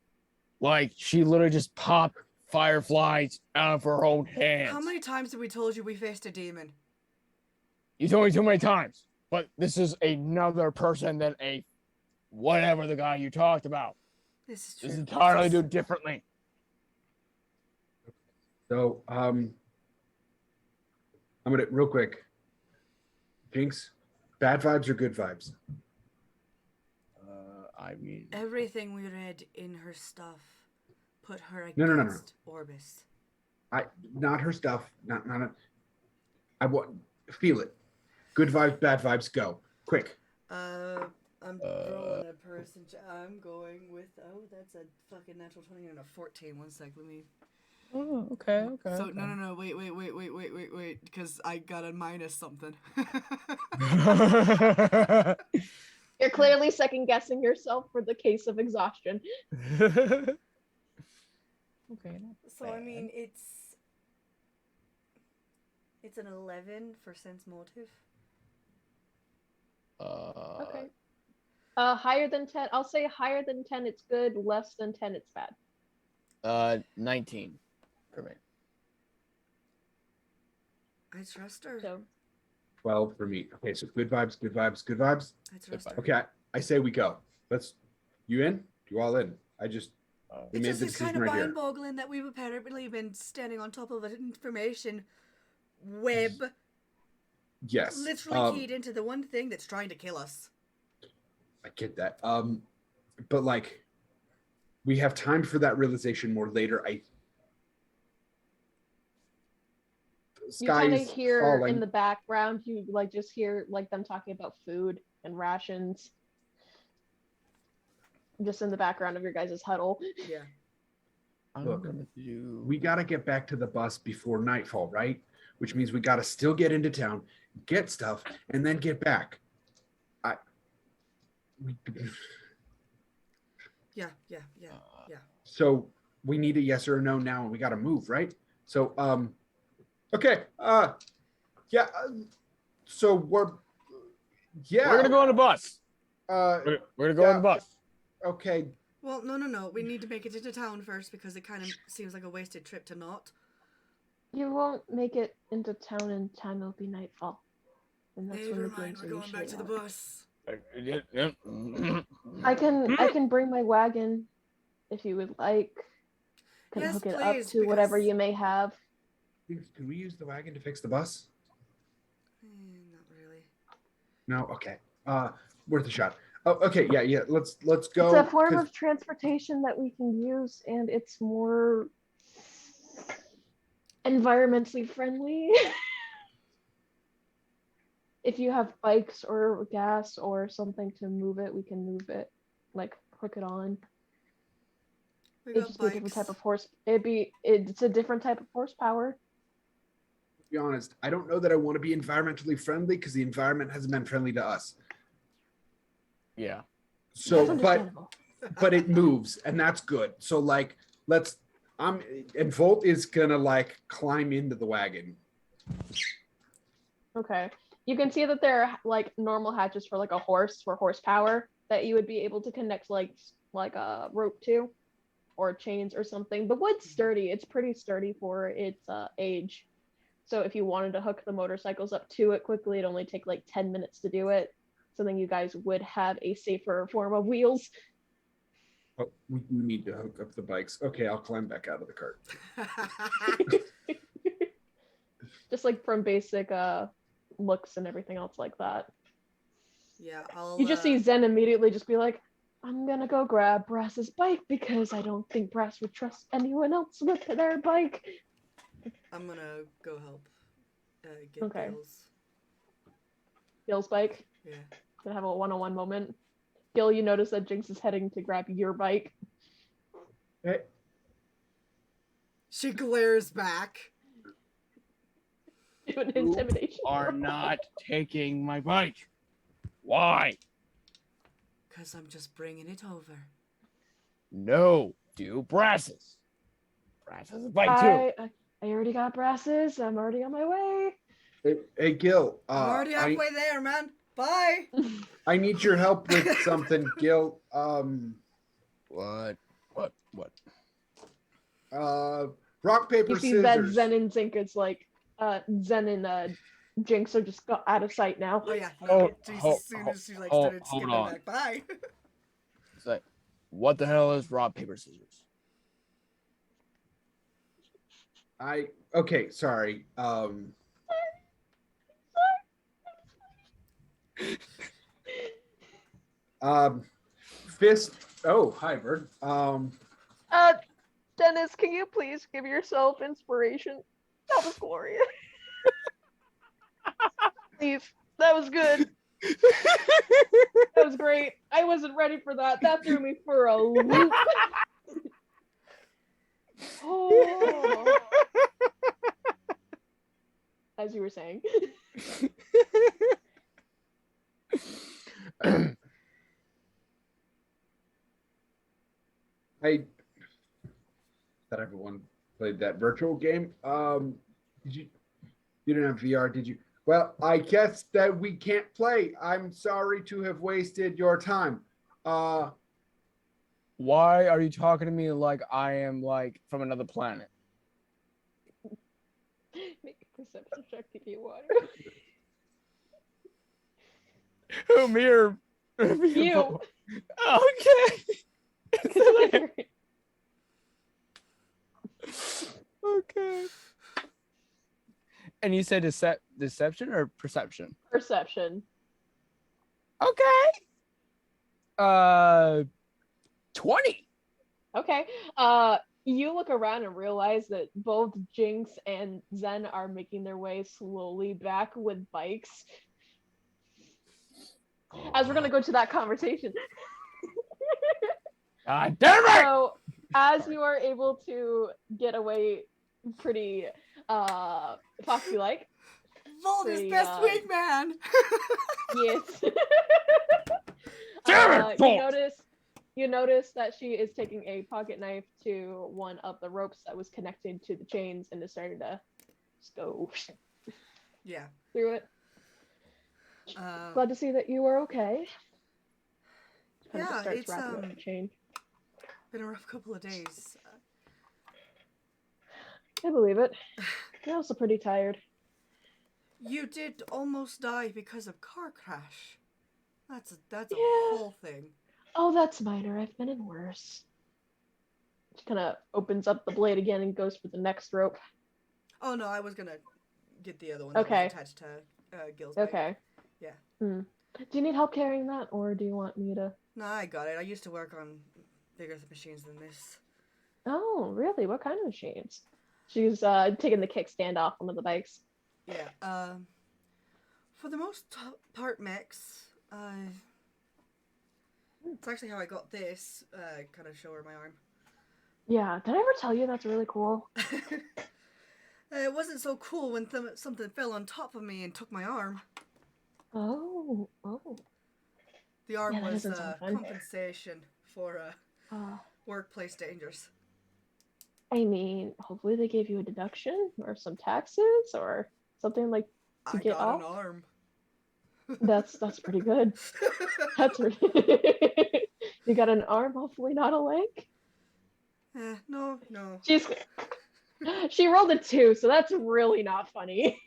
Like, she literally just popped fireflies out of her own hands. How many times have we told you we faced a demon? You told me too many times. But this is another person than a whatever the guy you talked about. This is true. This is entirely do differently. So, I'm gonna real quick. Jinx, bad vibes or good vibes? I mean, Everything we read in her stuff put her against No. Orbis. Not her stuff. Not. I want feel it. Good vibes, bad vibes. Go quick. I'm throwing a person. I'm going with. Oh, that's a fucking natural 20 and a 14. 1 sec. Let me. oh, okay. So okay. no. Wait. Because I got a minus something. You're clearly second guessing yourself for the case of exhaustion. Okay. So I mean, it's an 11 for sense motive. Okay. Higher than 10. I'll say higher than 10 it's good, less than 10 it's bad. 19 for me. I trust her. So 12 for me. Okay, so good vibes, good vibes, good vibes. I trust her. Okay, I say we go. You in? You all in? We It's made just the it's kind decision of right here. mind-boggling that we've apparently been standing on top of an information web, Yes. literally keyed into the one thing that's trying to kill us. I get that. But like, we have time for that realization more later. you kind of Sky's hear falling. in the background, you like just hear like them talking about food and rations. Just in the background of your guys' huddle. Yeah. Look, I'm gonna do. We got to get back to the bus before nightfall, right? Which means we got to still get into town, get stuff, and then get back. Yeah. So we need a yes or a no now, and we got to move, right? So, okay. So we're gonna go on the bus. We're We're gonna go on the bus. Okay. Well, no. We need to make it into town first because it kind of seems like a wasted trip to not. You won't make it into town in time, it'll be nightfall. And that's when Never the mind, games we're are going back to usually the out. bus. I can bring my wagon if you would like. Can Yes, hook it please, up to whatever because- you may have. Can we use the wagon to fix the bus? Not really. No. Okay. Worth a shot. Oh, okay. Yeah. Let's It's go. a form 'cause- of transportation that we can use, and it's more environmentally friendly. If you have bikes or gas or something to move it, we can move it, like hook it on. We It'd got just be a different type bikes. of horse. It's a different type of horsepower. to be honest, I don't know that I want to be environmentally friendly because the environment hasn't been friendly to us. Yeah. So, That's but understandable. it moves, and that's good. So, like, and Volt is gonna like climb into the wagon. Okay. You can see that there are like normal hatches for like a horse for horsepower that you would be able to connect like a rope to or chains or something. The wood's sturdy. It's pretty sturdy for its age. So if you wanted to hook the motorcycles up to it quickly, it'd only take like 10 minutes to do it. So then you guys would have a safer form of wheels. Oh, we need to hook up the bikes. Okay, I'll climb back out of the cart. Just like from basic looks and everything else like that. Yeah, I'll. You just see Zen immediately just be like, I'm gonna go grab Brass's bike because I don't think Brass would trust anyone else with their bike. I'm gonna go help. Get Okay. Gil's. Gil's bike. Yeah. Gonna have a one-on-one moment. Gil, you notice that Jinx is heading to grab your bike. Hey, She glares back. Do an You intimidation. are roll. not taking my bike. Why? Cause I'm just bringing it over. No, do Brasses. Brass has a bike too. I already got Brasses. I'm already on my way. hey, Gil. I'm already halfway there, man. Bye. I need your help with something, Gil. What? Rock, paper, You see that scissors. Zen and Zink is like, Zen and Jinx are just got out of sight now. Oh yeah. No, Hold- Jinx, hold- as soon as she like hold- started hold skipping on. back. Bye. It's like, what the hell is rock, paper, scissors? Okay, sorry. Fist. Oh, hi, Bird. Dennis, can you please give yourself inspiration? That was glorious. Please, that was good. That was great. I wasn't ready for that. That threw me for a loop. Oh. As you were saying. I thought everyone played that virtual game. Did you didn't have VR, did you? Well, I guess that we can't play. I'm sorry to have wasted your time. Why are you talking to me like I am like from another planet? Make a perception check if you want. Who, me or You. Okay. Okay. And you said deception or perception? Perception. Okay. 20. Okay. You look around and realize that both Jinx and Zen are making their way slowly back with bikes. As we're gonna go to that conversation. God damn it! So as you are able to get away pretty foxy-like. Volt is Pretty, best wingman. Yes. Damn it, Volt! You notice that she is taking a pocket knife to one of the ropes that was connected to the chains and is starting to just go Yeah. through it. Glad to see that you are okay. Kind of Yeah, just starts it's wrapping up the chain. been a rough couple of days. I believe it. You're also pretty tired. You did almost die because of car crash. That's a Yeah. whole thing. Oh, that's minor. I've been in worse. She kind of opens up the blade again and goes for the next rope. Oh no, I was gonna get the other one Okay. that was attached to Gil's bag. Okay. Yeah. Do you need help carrying that, or do you want me to? No, I got it. I used to work on bigger machines than this. Oh, really? What kind of machines? She's taking the kickstand off one of the bikes. Yeah. For the most part, mechs. It's actually how I got this. Kind of show her my arm. Yeah. Did I ever tell you that's really cool? It wasn't so cool when something fell on top of me and took my arm. Oh. The arm Yeah, that was doesn't sound fun. compensation for workplace dangers. I mean, hopefully they gave you a deduction or some taxes or something like to I get got off. an arm. That's pretty good. That's really... You got an arm, hopefully not a leg. No. She rolled a 2, so that's really not funny.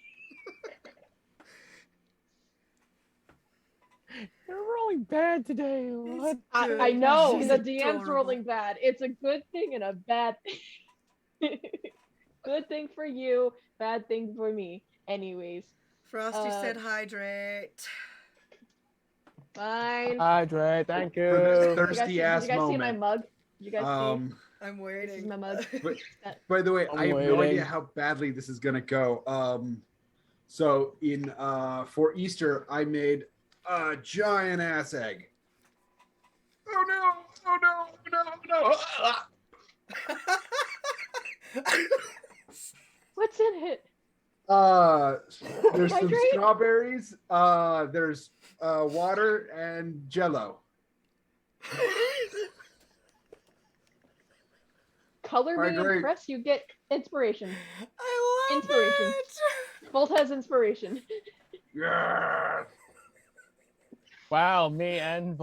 You're rolling bad today. What? I know She's the DM's adorable. rolling bad. It's a good thing and a bad thing. Good thing for you, bad thing for me. Anyways, Frosty said hydrate. fine. Hydrate, thank For this you. Did thirsty you ass guys see my moment. mug? Did you guys see? I'm This waiting. is my mug. By the way, I'm I have no waiting. idea how badly this is gonna go. So in for Easter, I made a giant ass egg. Oh no! Oh no! No! What's in it? There's some Hydrate? strawberries. There's water and Jello. Color me Hydrate. impressed. You get inspiration. I love Inspiration. it. Bolt has inspiration. Yeah. Wow, me and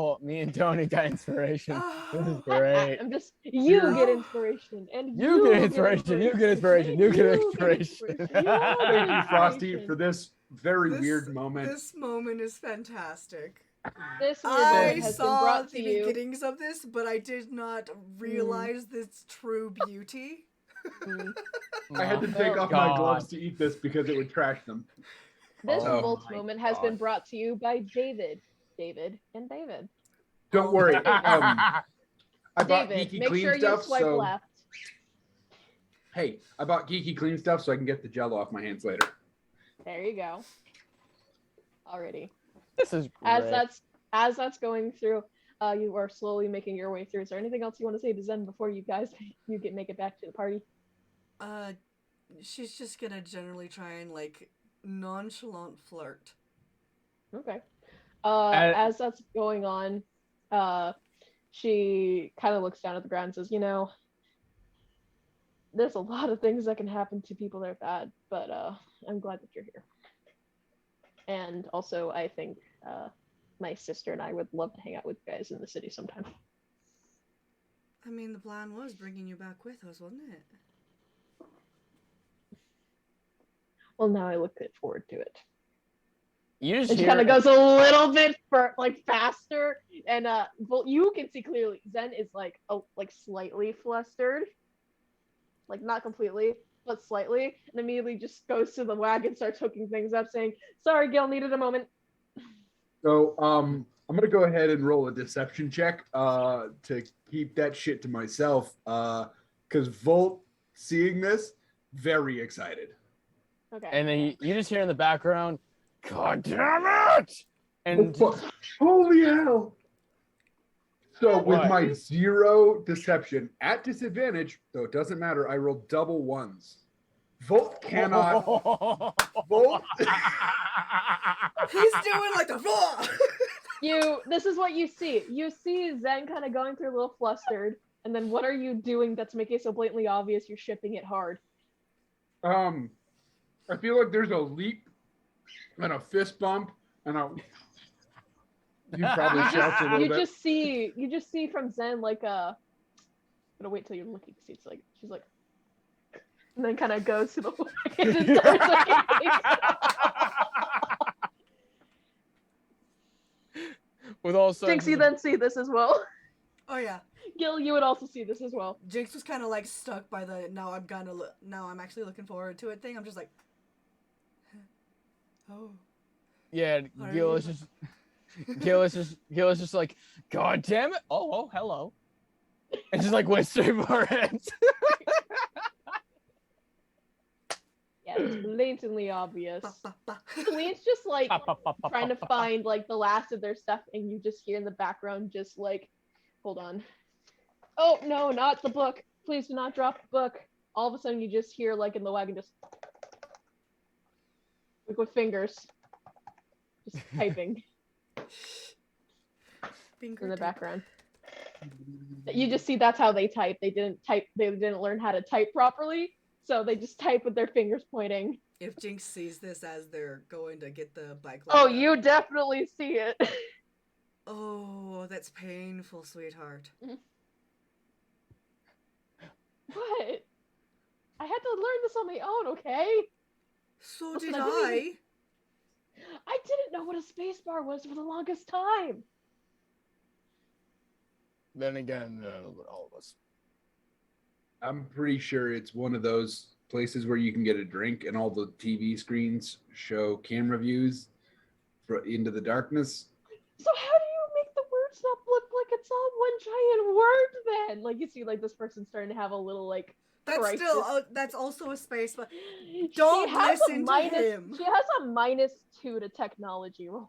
Tony got inspiration. This is great. I'm just you Here. get inspiration, and You get inspiration. You get inspiration. and You get and inspiration. You all get Thank you, Frosty, inspiration. for this very weird moment. This moment is fantastic. This I moment has been saw brought to the you. beginnings of this, but I did not realize this true beauty. Mm. I had to take Oh, off my God. gloves to eat this because it would trash them. This Oh Volt my moment has God. been brought to you by David, and David. Don't worry. I bought David, geeky make clean sure you stuff. swipe So left. hey, I bought geeky clean stuff so I can get the Jello off my hands later. There you go. Already. This is great. As that's going through, you are slowly making your way through. Is there anything else you want to say to Zen before you guys make it back to the party? She's just gonna generally try and like nonchalant flirt. Okay. As that's going on, she kind of looks down at the ground and says, "You know, there's a lot of things that can happen to people that are bad, but I'm glad that you're here. And also, I think my sister and I would love to hang out with you guys in the city sometime." I mean, the plan was bringing you back with us, wasn't it? Well, now I look forward to it. You just And she hear kind of goes a little bit faster, and well, you can see clearly Zen is like slightly flustered, like not completely, but slightly, and immediately just goes to the wagon, starts hooking things up, saying, "Sorry, Gil, needed a moment." So I'm gonna go ahead and roll a deception check to keep that shit to myself because Volt seeing this very excited. Okay. and then you just hear in the background, "God damn it!" And Holy hell! So with What? my 0 deception at disadvantage, though it doesn't matter, I rolled double ones. Volt cannot. Volt. He's doing like the floor. This is what you see. You see Zen kind of going through a little flustered, and then what are you doing that's making it so blatantly obvious you're shipping it hard? I feel like there's a leap and a fist bump and a. You probably shouts a little You bit. just see from Zen like I'm gonna wait till you're looking to see. It's like she's like, and then kind of goes to the wagon and starts looking. with all sudden, Jinx, you then see this as well. Oh yeah. Gil, you would also see this as well. Jinx was kind of like stuck by the now I'm actually looking forward to it thing. I'm just like, oh. Yeah, Are Gil you? is just Gil is just like, God damn it! Oh, hello, and just like went straight for it. Yeah, it's blatantly obvious. Ba, ba, ba. Celine's just like Pa, pa, pa, pa, trying to pa, pa. find like the last of their stuff, and you just hear in the background just like, hold on. Oh no, not the book. Please do not drop the book. All of a sudden you just hear like in the wagon just like with fingers. Just typing Finger in the tip. background. You just see that's how they type. They didn't learn how to type properly. So they just type with their fingers pointing. If Jinx sees this as they're going to get the bike Oh, locked up- you definitely see it. Oh, that's painful, sweetheart. What? I had to learn this on my own, okay? So Listen, did I didn't I. even- I didn't know what a space bar was for the longest time. Then again, all of us. I'm pretty sure it's one of those places where you can get a drink and all the TV screens show camera views into the darkness. So how do you make the words not look like it's all one giant word then? Like you see like this person's starting to have a little like That's crisis. still that's also a space, but She don't has a listen to minus- him. She has a -2 to technology rolls.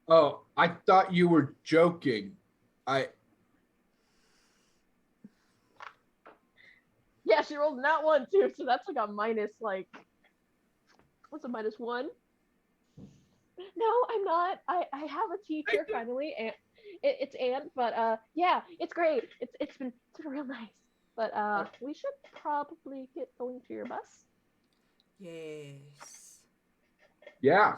Oh, I thought you were joking. Yeah, she rolled that one too, so that's like a minus like what's a -1? No, I'm not. I have a teacher finally, and it's Anne. But yeah, it's great. It's been real nice. But we should probably get going to your bus. Yes. Yeah.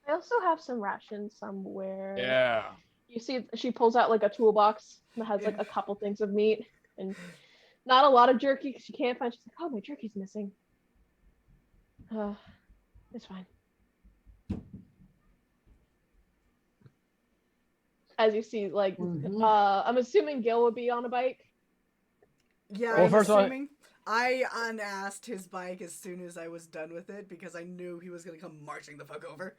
I also have some rations somewhere. Yeah. You see, she pulls out like a toolbox that has like a couple things of meat and not a lot of jerky because she can't find. She's like, oh, my jerky's missing. It's fine. As you see, like, I'm assuming Gil would be on a bike. Yeah, Well, I'm first of all- assuming. I unasked his bike as soon as I was done with it because I knew he was gonna come marching the fuck over.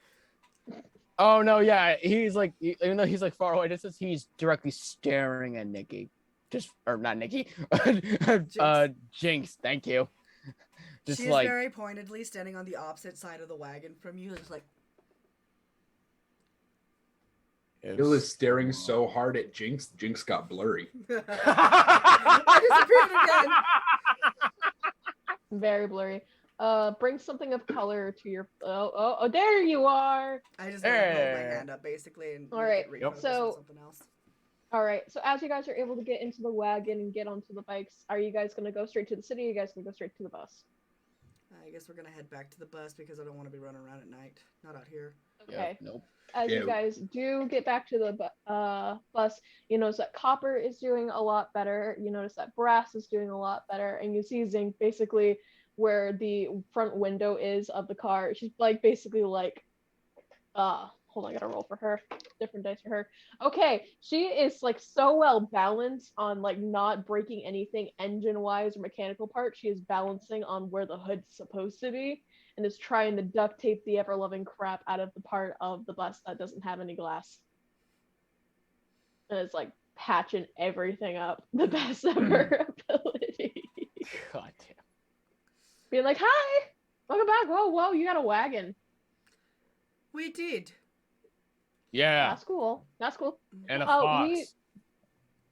Oh no, yeah, he's like, even though he's like far away distance, he's directly staring at Nikki. Or not Nikki, Jinx. Thank you. Just She is like, very pointedly standing on the opposite side of the wagon from you, just like. Bill is staring so hard at Jinx. Jinx got blurry. I disappeared again. Very blurry. Bring something of color to your. Oh, there you are. I just gotta hold my hand up basically and All make right, it refocus so- on something else. All right. So as you guys are able to get into the wagon and get onto the bikes, are you guys gonna go straight to the city? Or are you guys gonna go straight to the bus? I guess we're gonna head back to the bus because I don't want to be running around at night. Not out here. Okay. Nope. As Yeah. you guys do get back to the bus, you notice that copper is doing a lot better. You notice that brass is doing a lot better, and you see zinc basically where the front window is of the car. She's like basically like, hold on, I gotta roll for her. Different dice for her. Okay, she is like so well balanced on like not breaking anything engine wise or mechanical parts. She is balancing on where the hood's supposed to be, and is trying to duct tape the ever loving crap out of the part of the bus that doesn't have any glass. And it's like patching everything up the best of her ability. God damn. Being like, hi, welcome back. Whoa, you got a wagon. We did. Yeah, That's cool. That's cool. and a Oh, fox.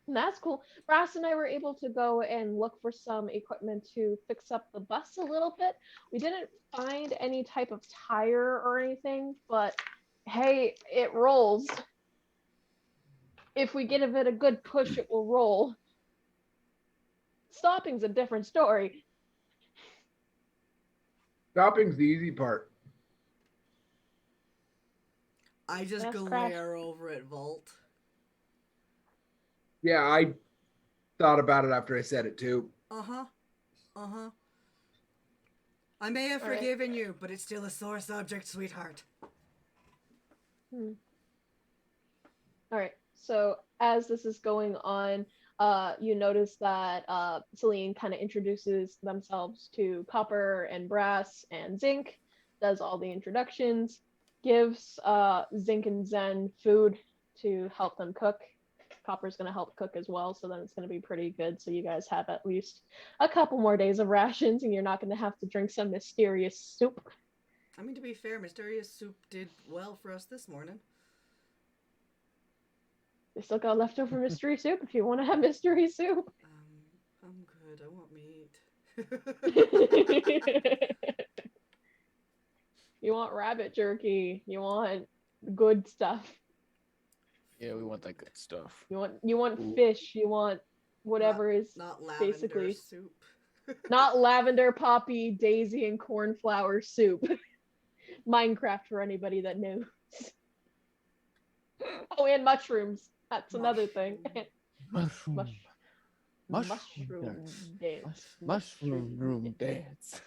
That's cool. Brass and I were able to go and look for some equipment to fix up the bus a little bit. We didn't find any type of tire or anything, but hey, it rolls. If we give it a good push, it will roll. Stopping's a different story. Stopping's the easy part. I just That's glare over at Vault. Yeah, I thought about it after I said it too. Uh-huh. I may have All right. forgiven you, but it's still a sore subject, sweetheart. All right. So as this is going on, you notice that Celine kind of introduces themselves to Copper and Brass and Zinc, does all the introductions, gives Zinc and Zen food to help them cook. Copper's going to help cook as well, so then it's going to be pretty good. So you guys have at least a couple more days of rations, and you're not going to have to drink some mysterious soup. I mean, to be fair, Mysterious Soup did well for us this morning. They still got leftover mystery soup if you want to have mystery soup. I'm good. I want meat. You want rabbit jerky. You want good stuff. Yeah, we want that good stuff. You want fish. You want whatever is not lavender basically soup. not lavender, poppy, daisy, and cornflower soup. Minecraft for anybody that knows. Oh, and mushrooms. That's another thing. Mushroom. Mushroom dance. Mushroom room dance.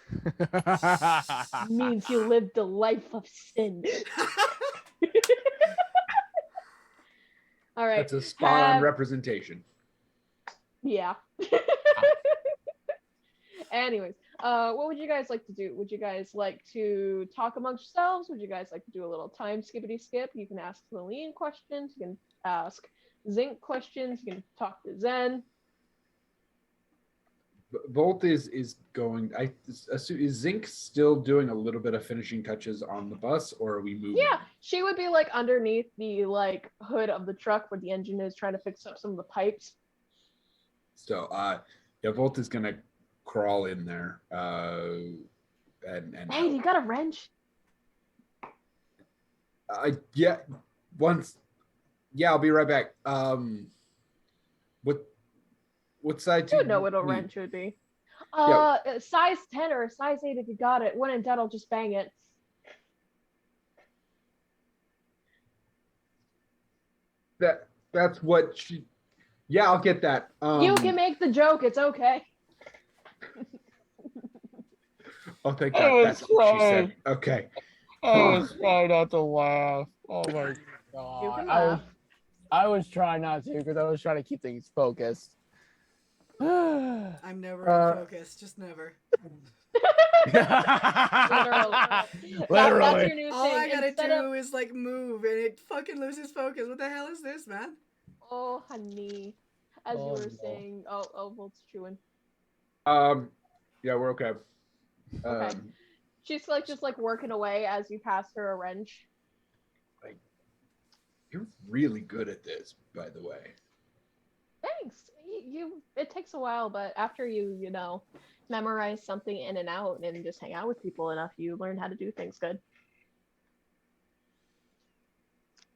Means you lived a life of sin. All right. That's a spot on representation. Yeah. Anyways, what would you guys like to do? Would you guys like to talk amongst yourselves? Would you guys like to do a little time skippity skip? You can ask Lillian questions. You can ask Zinc questions. You can talk to Zen. Volt is going. I assume, is Zinc still doing a little bit of finishing touches on the bus, or are we moving? Yeah, she would be like underneath the like hood of the truck where the engine is, trying to fix up some of the pipes. So, yeah, Volt is gonna crawl in there. And Hey, you got a wrench? Yeah, once. Yeah, I'll be right back. What side do You you would know what a need? wrench would be. Yeah. Size 10 or a size 8 if you got it. When in doubt, I'll just bang it. That's what she. Yeah, I'll get that. You can make the joke. It's okay. Oh, thank I God. was That's what she trying. said. Okay. I was trying not to laugh. Oh my You god. can laugh. I was trying not to because I was trying to keep things focused. I'm never unfocused, just never. Literally. Literally. That's your new All thing. I gotta Instead do of, is like move and it fucking loses focus. What the hell is this, man? oh, honey. As you Oh, were no. saying, oh, Volt's chewing. Yeah, we're okay. Okay. She's like just like working away as you pass her a wrench. You're really good at this, by the way. Thanks. You it takes a while, but after you know, memorize something in and out and just hang out with people enough, you learn how to do things good.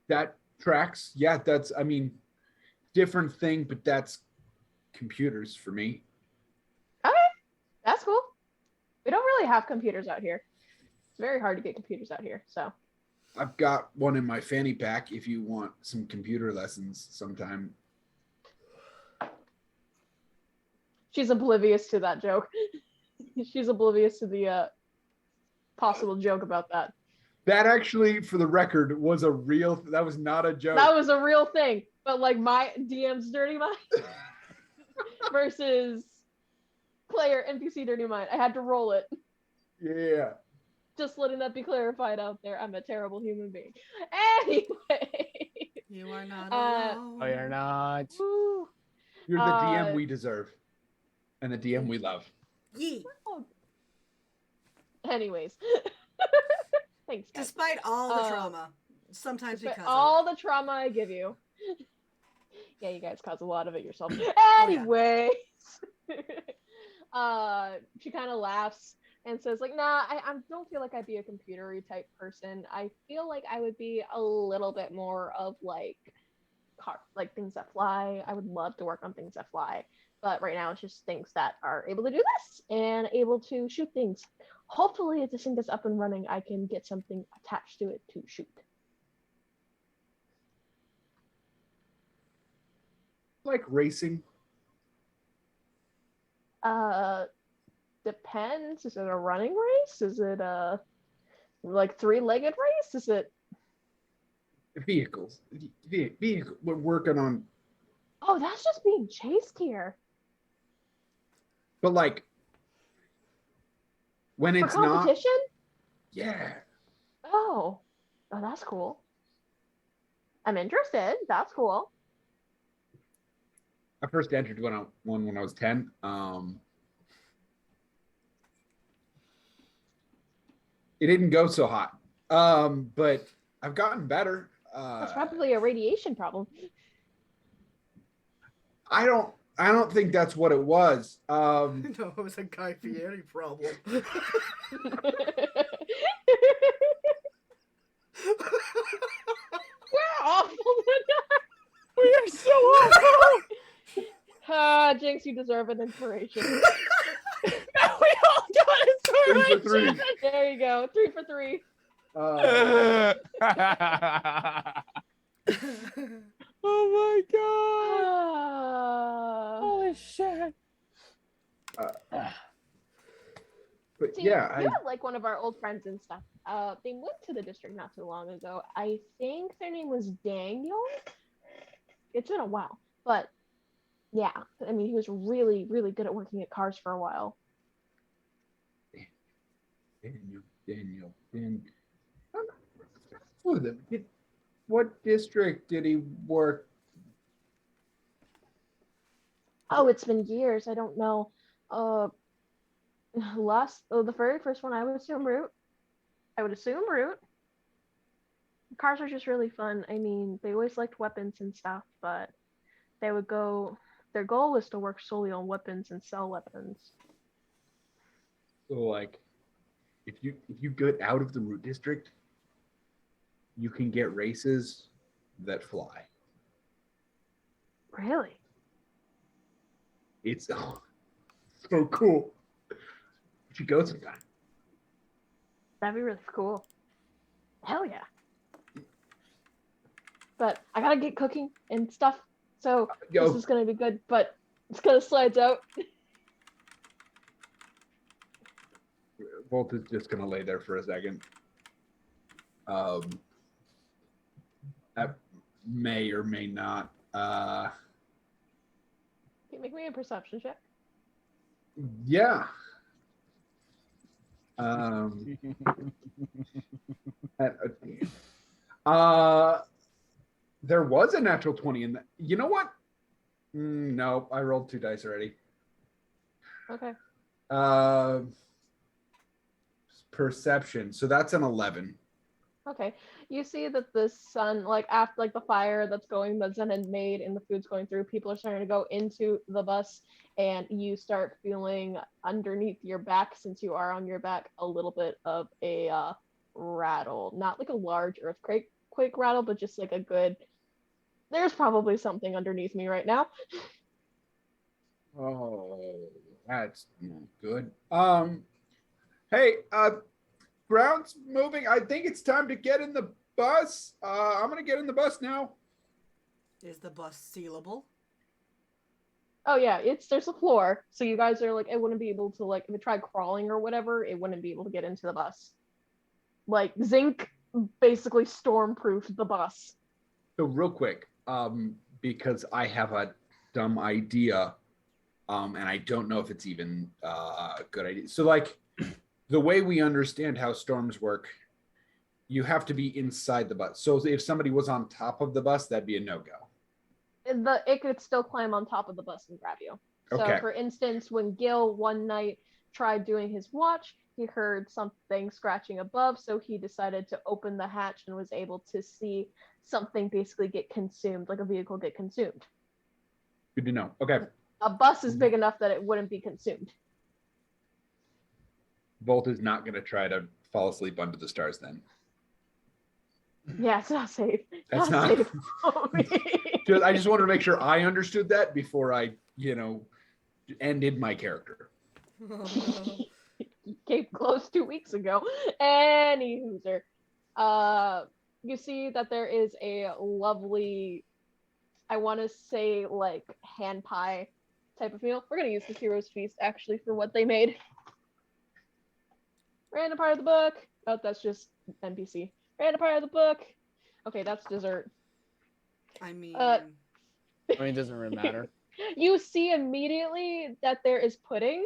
That tracks. Yeah, I mean, different thing, but that's computers for me. Okay. That's cool. We don't really have computers out here. It's very hard to get computers out here, so I've got one in my fanny pack if you want some computer lessons sometime. she's oblivious to that joke. She's oblivious to the possible joke about that. That actually, for the record, was a real. That was not a joke. That was a real thing. But like my DM's dirty mind versus player NPC dirty mind. I had to roll it. Yeah. Just letting that be clarified out there. I'm a terrible human being. Anyway. You are not Oh, alone. you're not. Woo. You're the DM we deserve. And the DM we love. Yee. Anyways. Thanks, guys. Despite all the trauma, sometimes Despite because all of the trauma I give you. Yeah, you guys cause a lot of it yourself. yeah. Anyways. She kind of laughs and says like, nah, I don't feel like I'd be a computery type person. I feel like I would be a little bit more of like things that fly. I would love to work on things that fly, but right now it's just things that are able to do this and able to shoot things. Hopefully if this thing gets up and running, I can get something attached to it to shoot. Like racing. Depends. Is it a running race? Is it a like 3-legged race? Is it vehicles. Vehicle. We're working on, Oh, that's just being chased here. but like when For it's not, competition? yeah. Oh. Oh, that's cool. I'm interested. That's cool. I first entered one when I was 10. It didn't go so hot. But I've gotten better. That's probably a radiation problem. I don't think that's what it was. No, it was a Guy Fieri problem. We're awful. We are so awful. Jinx, you deserve an inspiration. We all got 3 for 3. There you go. 3 for 3. Oh my god! Holy shit! But See, yeah, you had like one of our old friends and stuff. They moved to the district not too long ago. I think their name was Daniel. It's been a while, but yeah, I mean, he was really, really good at working at cars for a while. Daniel. What district did he work? Oh, it's been years. I don't know. The very first one, I would assume Root. Cars are just really fun. I mean, they always liked weapons and stuff, but they would go. Their goal was to work solely on weapons and sell weapons. So like, if you get out of the root district, you can get races that fly. Really? It's so cool. We should go sometime. That'd be really cool. Hell yeah. But I gotta get cooking and stuff, so this is gonna be good, but it's gonna slide out. Volt is just gonna lay there for a second. That may or may not. Can you make me a perception check? Yeah. There was a natural 20 in that. You know what? No, I rolled 2 dice already. Okay. Perception. So that's an 11. Okay. You see that the sun, like after like the fire that's going, the Zen had made and the food's going through, people are starting to go into the bus, and you start feeling underneath your back, since you are on your back, a little bit of a rattle. Not like a large earthquake rattle, but just like a good, there's probably something underneath me right now. Oh, that's not good. Hey, ground's moving. I think it's time to get in the bus. I'm gonna get in the bus now. Is the bus sealable? Oh yeah, there's a floor, so you guys are like, it wouldn't be able to, like, if it tried crawling or whatever, it wouldn't be able to get into the bus. Like Zinc basically stormproofed the bus. So real quick, because I have a dumb idea, and I don't know if it's even a good idea. So like, the way we understand how storms work, you have to be inside the bus. So if somebody was on top of the bus, that'd be a no-go. It could still climb on top of the bus and grab you. Okay. So for instance, when Gil one night tried doing his watch, he heard something scratching above, so he decided to open the hatch and was able to see something basically get consumed, like a vehicle get consumed. Good to know. Okay. A bus is big enough that it wouldn't be consumed. Volt is not going to try to fall asleep under the stars then. Yeah, it's not safe. That's not safe for me. I just wanted to make sure I understood that before I, ended my character. Came close 2 weeks ago. Any hooser. You see that there is a lovely, I want to say, like, hand pie type of meal. We're going to use the Hero's Feast, actually, for what they made. Random part of the book. Oh, that's just NPC. Random part of the book. Okay, that's dessert. I mean, Uh, I mean, it doesn't really matter. You see immediately that there is pudding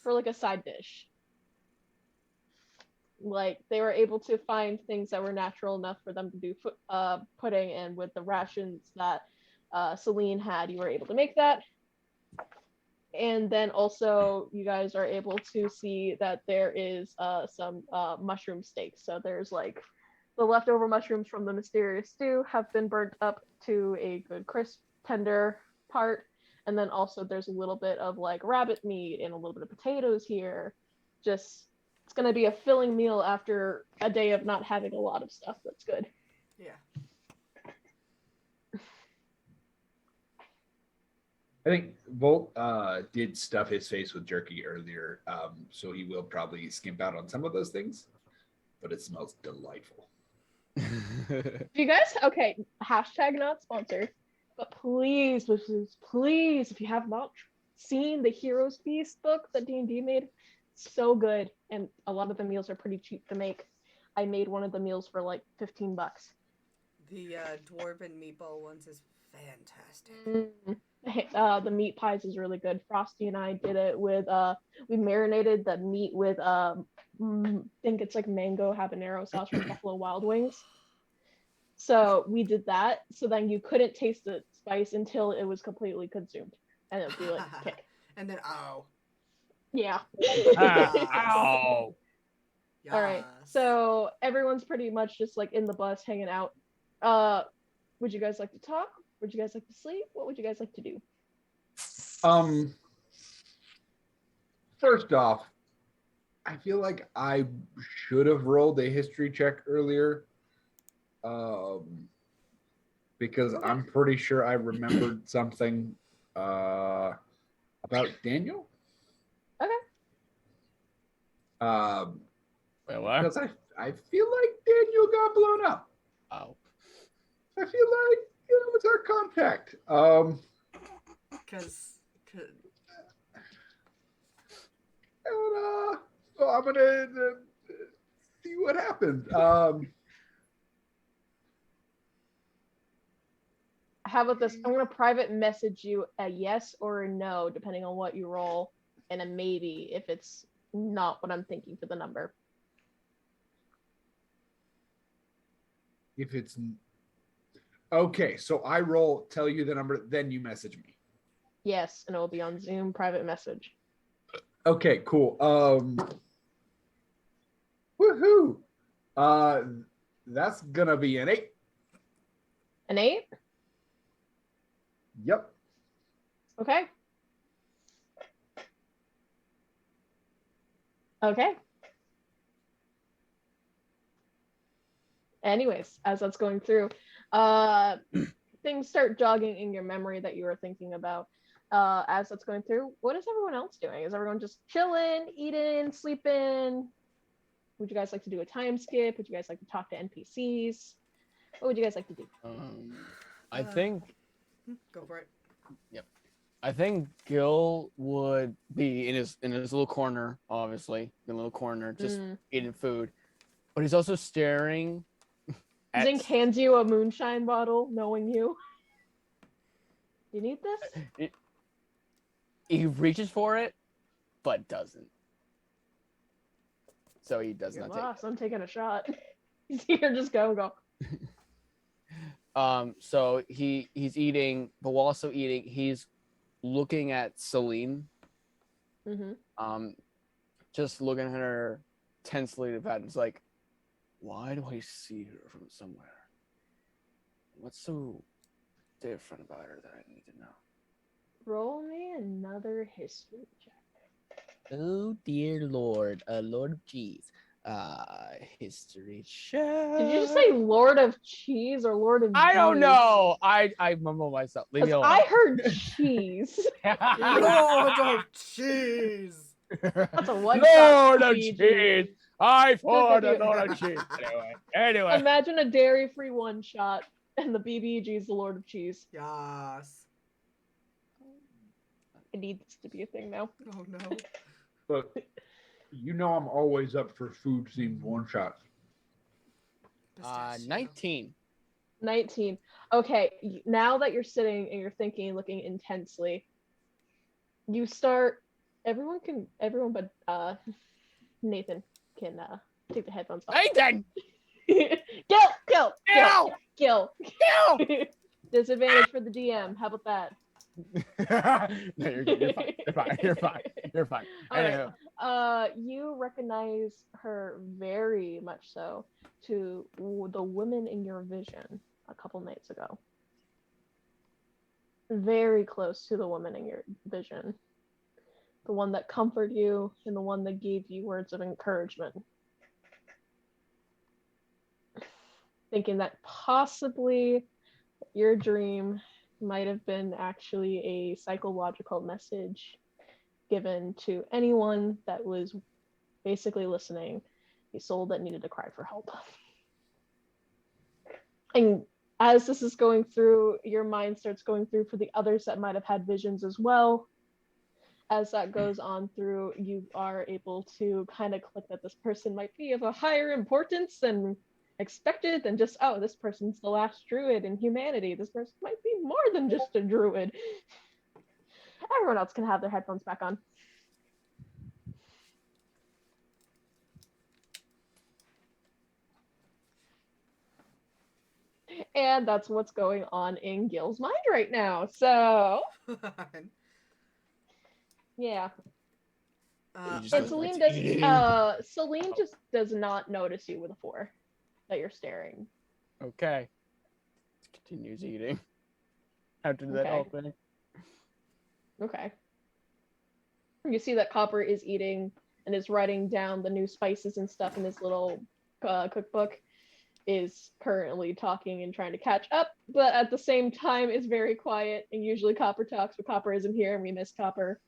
for like a side dish. Like they were able to find things that were natural enough for them to do pudding, and with the rations that Celine had, you were able to make that. And then also you guys are able to see that there is some mushroom steaks. So there's like the leftover mushrooms from the mysterious stew have been burnt up to a good crisp, tender part. And then also there's a little bit of like rabbit meat and a little bit of potatoes here. Just it's gonna be a filling meal after a day of not having a lot of stuff. That's good. yeah. I think Volt did stuff his face with jerky earlier, so he will probably skimp out on some of those things, but it smells delightful. Do you guys okay? Hashtag not sponsored, but please, please, please, if you have not seen the Heroes Feast book that D&D made, it's so good, and a lot of the meals are pretty cheap to make. I made one of the meals for like $15. The dwarven meatball ones is fantastic. The meat pies is really good. Frosty and I did it with we marinated the meat with I think it's like mango habanero sauce from Buffalo Wild Wings. So we did that. So then you couldn't taste the spice until it was completely consumed, and it would be like, okay, And then, oh. yeah. Ow. Yes. All right. So everyone's pretty much just like in the bus hanging out. Would you guys like to talk? Would you guys like to sleep? What would you guys like to do? First off, I feel like I should have rolled a history check earlier. Because Okay. I'm pretty sure I remembered something about Daniel. Okay. Wait, what? Because I feel like Daniel got blown up. Oh. I feel like it's our contact. Because So I'm gonna see what happens. How about this? I'm gonna private message you a yes or a no, depending on what you roll, and a maybe if it's not what I'm thinking for the number. If it's okay, so I roll, tell you the number, then you message me. Yes, and it will be on Zoom private message. Okay, cool. Woohoo! That's gonna be an 8. An 8? Yep. Okay. Okay. Anyways, as that's going through, things start jogging in your memory that you were thinking about. As that's going through, what is everyone else doing? Is everyone just chilling, eating, sleeping? Would you guys like to do a time skip? Would you guys like to talk to NPCs? What would you guys like to do? I think go for it. I think Gil would be in his little corner, obviously, in a little corner, just eating food, but he's also staring. Zink hands you a moonshine bottle, knowing you. Do you need this? He reaches for it, but doesn't. So he does not take it. I'm taking a shot. He's here, just go. So he's eating, but while also eating, he's looking at Celine. Mm-hmm. Just looking at her tensely. It's like, why do I see her from somewhere? What's so different about her that I need to know? Roll me another history check. Oh dear Lord, Lord of Cheese. History check. Did you just say Lord of Cheese or Lord of I don't Cheese? know. I mumble myself. Leave me alone. I heard cheese. Lord of Cheese. That's a one Lord of Cheese. I for the Lord of Cheese. Anyway. Imagine a dairy-free one shot, and the BBG is the Lord of Cheese. Yes. I need this to be a thing now. Oh no. But you know I'm always up for food themed one shots. Pistachio. 19. 19. Okay, now that you're sitting and you're thinking, looking intensely, you start. Everyone but Nathan can take the headphones off. Nathan! Gil. Gil! Disadvantage for the DM. How about that? No, you're good. You're fine. All right. You recognize her very much so to the woman in your vision a couple nights ago. Very close to the woman in your vision. The one that comforted you and the one that gave you words of encouragement. Thinking that possibly your dream might have been actually a psychological message given to anyone that was basically listening, a soul that needed to cry for help. And as this is going through, your mind starts going through for the others that might have had visions as well. As that goes on through, you are able to kind of click that this person might be of a higher importance than expected, than just, oh, this person's the last druid in humanity. This person might be more than just a druid. Everyone else can have their headphones back on. And that's what's going on in Gil's mind right now. So, yeah. And Celine just does not notice you with a 4 that you're staring. Okay. Continues eating. After that whole thing. Okay. You see that Copper is eating and is writing down the new spices and stuff in his little cookbook. Is currently talking and trying to catch up, but at the same time is very quiet. And usually Copper talks, but Copper isn't here, and we miss Copper.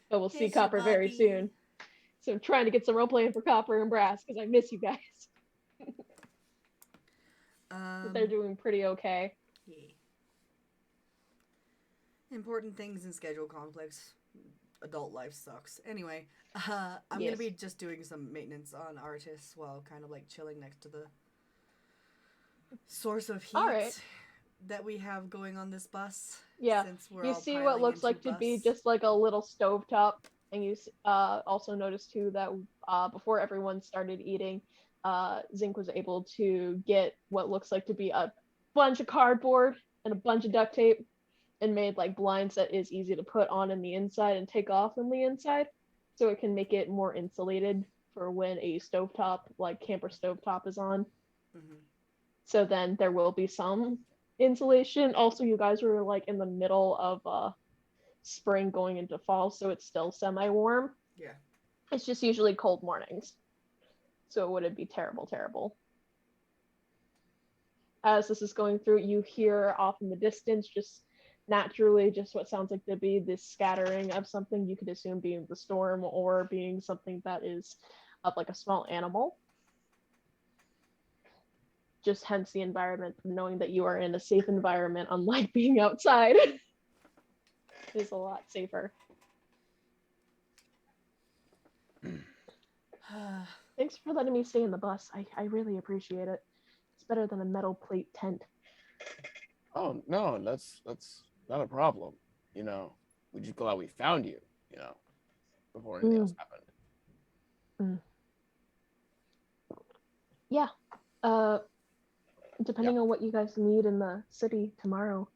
But we'll see Copper very soon. So I'm trying to get some role playing for Copper and Brass because I miss you guys. They're doing pretty okay. Yeah. Important things in schedule conflicts. Adult life sucks. Anyway, I'm gonna be just doing some maintenance on Artis while kind of like chilling next to the source of heat that we have going on this bus. Yeah, since we're you all see what looks like to be just like a little stovetop, and you also notice too that before everyone started eating, Zinc was able to get what looks like to be a bunch of cardboard and a bunch of duct tape, and made like blinds that is easy to put on in the inside and take off on the inside, so it can make it more insulated for when a stovetop, like camper stovetop, is on. Mm-hmm. So then there will be some insulation. Also, you guys were like in the middle of spring going into fall, so it's still semi-warm. Yeah. It's just usually cold mornings. So it wouldn't be terrible. As this is going through, you hear off in the distance just naturally just what sounds like to be this scattering of something you could assume being the storm or being something that is of like a small animal. Just hence the environment, knowing that you are in a safe environment, unlike being outside, is a lot safer. Thanks for letting me stay in the bus. I really appreciate it. It's better than a metal plate tent. Oh no, that's not a problem. You know, we're just glad we found you, you know, before anything else happened. Yeah. Depending on what you guys need in the city tomorrow,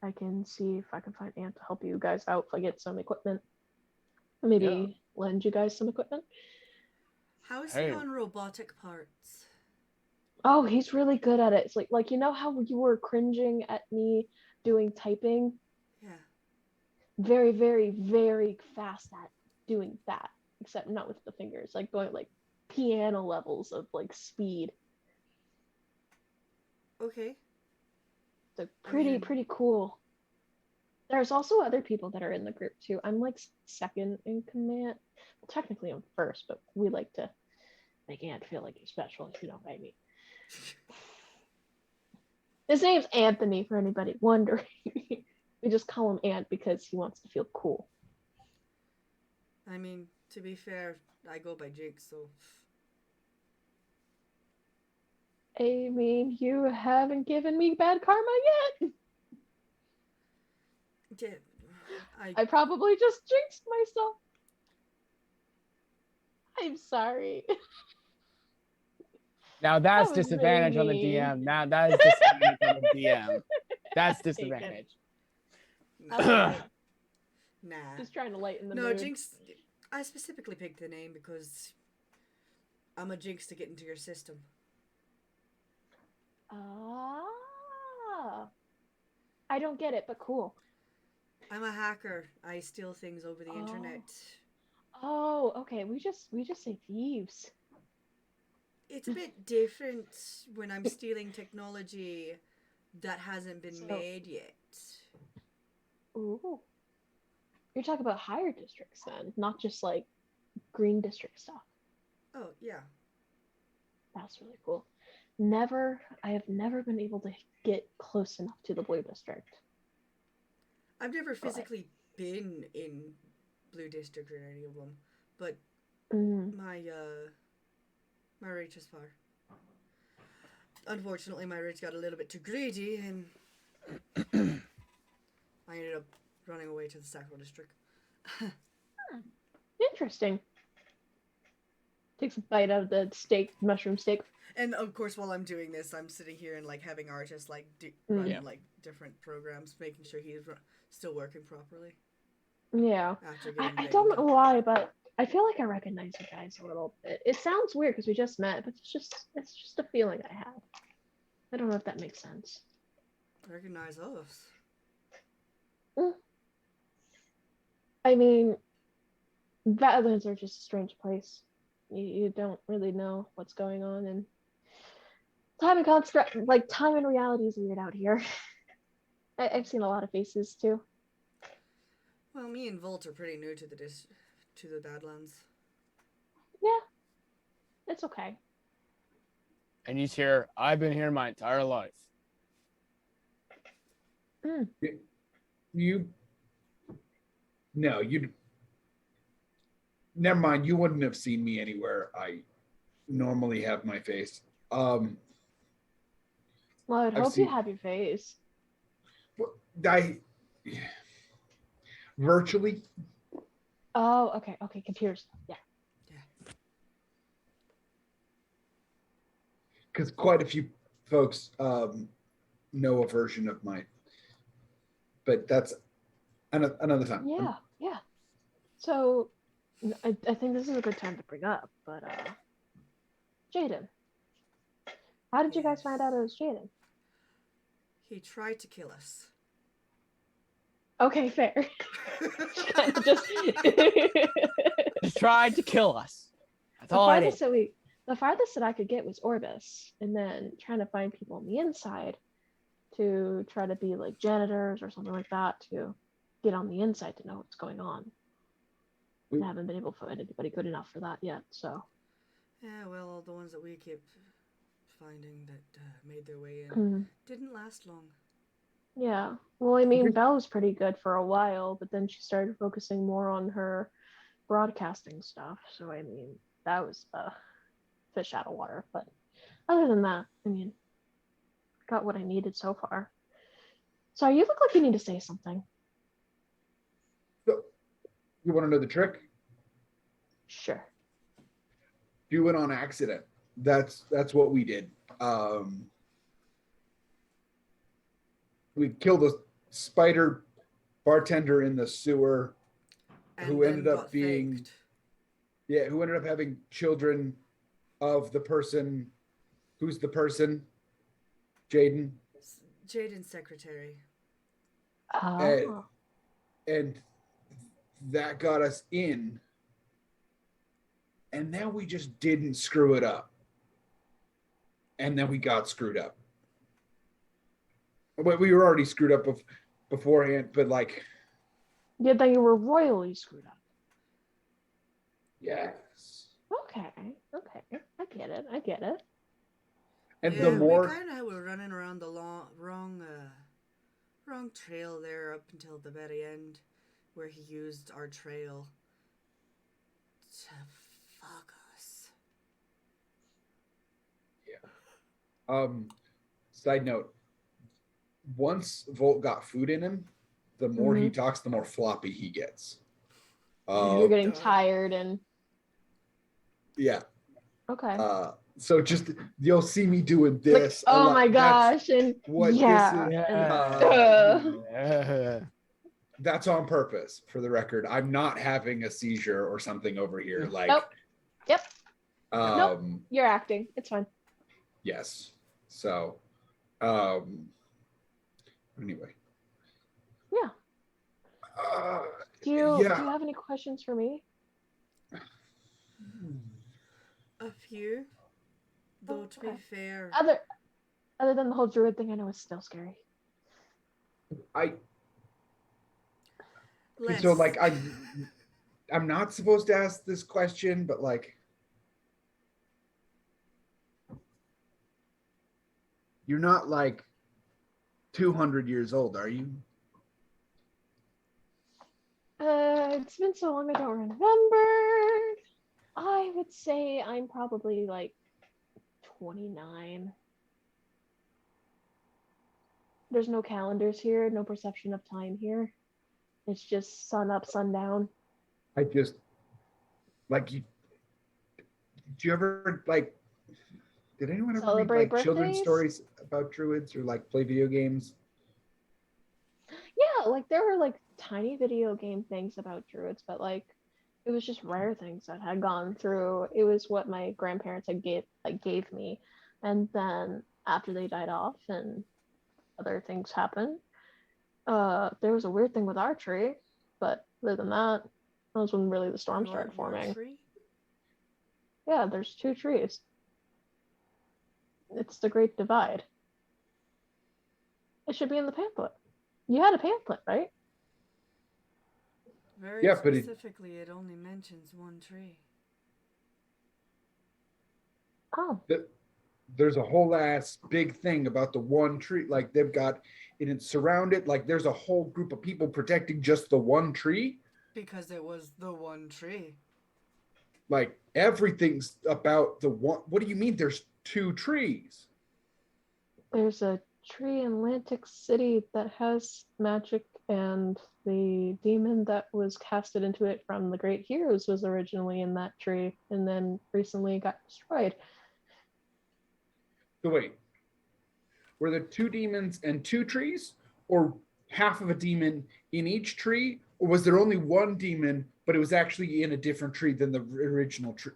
I can see if I can find Ant to help you guys out if I get some equipment. Maybe lend you guys some equipment. How is he on robotic parts? Oh, he's really good at it. It's like you know how you were cringing at me doing typing? Yeah. Very, very, very fast at doing that, except not with the fingers, like going like piano levels of like speed. Okay. So pretty cool. There's also other people that are in the group too. I'm like second in command. Well, technically I'm first, but we like to make Ant feel like he's special, if you don't mind me. His name's Anthony, for anybody wondering. We just call him Ant because he wants to feel cool. I mean, to be fair, I go by Jake, so... I mean, you haven't given me bad karma yet. Yeah, I probably just jinxed myself. I'm sorry. Now that's That was really disadvantage on the mean. DM. Now that is disadvantage on the DM. That's Take it. disadvantage. nah, I'll take it. nah. Just trying to lighten the No, mood. Jinx. I specifically picked the name because I'm a Jinx to get into your system. Ah. I don't get it, but cool. I'm a hacker. I steal things over the Oh. internet. Oh, okay. We just say thieves. It's a bit different when I'm stealing technology that hasn't been So, made yet. ooh. You're talking about higher districts then, not just like green district stuff. Oh, yeah. That's really cool. I have never been able to get close enough to the blue district. I've never But physically been in Blue District or any of them, but mm, my reach is far. Unfortunately, my reach got a little bit too greedy, and I ended up running away to the Sacro District. interesting. Takes a bite out of the steak, mushroom steak. And of course, while I'm doing this, I'm sitting here and like having artists like Mm. run Yeah. like different programs, making sure he's still working properly Yeah. after I getting don't banged know up. why, but I feel like I recognize you guys a little bit. It sounds weird because we just met, but it's just a feeling I have. I don't know if that makes sense. Recognize us. I mean, Badlands are just a strange place. You don't really know what's going on, and time and construct, like time and reality is weird out here. I've seen a lot of faces too. Well, me and Volt are pretty new to the Badlands. Yeah, it's okay. And he's here. I've been here my entire life. Mm. You no, you never mind. You wouldn't have seen me anywhere I normally have my face. Well, I'd I've hope you seen have your face. I virtually Oh, okay, okay, computer stuff. Yeah. because quite a few folks know a version of mine, but that's another time. Yeah, yeah. So, I think this is a good time to bring up, but Jaden. How did you guys find out it was Jaden? He tried to kill us. Okay, fair. Kind of just Just tried to kill us. That's all I need. the farthest that I could get was Orbis, and then trying to find people on the inside to try to be like janitors or something like that to get on the inside to know what's going on. I haven't been able to find anybody good enough for that yet, so. Yeah, well, all the ones that we kept finding that made their way in Mm. didn't last long. Yeah. Well, I mean, Belle was pretty good for a while, but then she started focusing more on her broadcasting stuff. So, I mean, that was a fish out of water. But other than that, I mean, got what I needed so far. So, you look like you need to say something. So, you want to know the trick? Sure. Do it on accident. That's what we did. We killed a spider bartender in the sewer And who then ended up got being thanked. who ended up having children of the person who's the person Jaden. Jaden's secretary. Oh. And that got us in, and then we just didn't screw it up, and then we got screwed up. But we were already screwed up beforehand, but like, Yeah, then you were royally screwed up. yes. Okay. I get it. And Yeah, the more we kind of were running around the wrong trail there up until the very end, where he used our trail to fuck us. Yeah. Side note: once Volt got food in him, the more he talks, the more floppy he gets. You're getting Duh. tired and Yeah. okay. So just you'll see me doing Like, this. oh my That's gosh, and what yeah, this is. and You know, Yeah. that's on purpose. For the record, I'm not having a seizure or something over here. Like, nope. Yep. Nope. um, You're acting. It's fine. yes. So, um, anyway, Yeah. uh, Do you yeah. have any questions for me? A few, though. To be Okay. fair, Other than the whole druid thing, I know it's still scary. I less. so like I'm not supposed to ask this question, but like, you're not like 200 years old, are you? It's been so long I don't remember. I would say I'm probably like 29. There's no calendars here, no perception of time here. It's just sun up, sundown. I just like you. Do you ever like? Did anyone ever read Celebrate like children's birthdays? stories about druids or like play video games? Yeah, like there were like tiny video game things about druids, but like it was just rare things that had gone through. It was what my grandparents had gave me, and then after they died off and other things happened, there was a weird thing with our tree, but other than that, that was when really the storm started your forming. tree. Yeah, there's 2 trees. It's the Great Divide. It should be in the pamphlet. You had a pamphlet, right? Very Yeah, but specifically, it only mentions one tree. Oh, there's a whole ass big thing about the one tree. Like they've got and it's surrounded. Like there's a whole group of people protecting just the one tree. Because it was the one tree. Like everything's about the one. What do you mean? There's 2 trees? there's a tree in Atlantic City that has magic, and the demon that was casted into it from the Great Heroes was originally in that tree and then recently got destroyed. So wait, were there 2 demons and 2 trees, or half of a demon in each tree, or was there only one demon, but it was actually in a different tree than the original tree?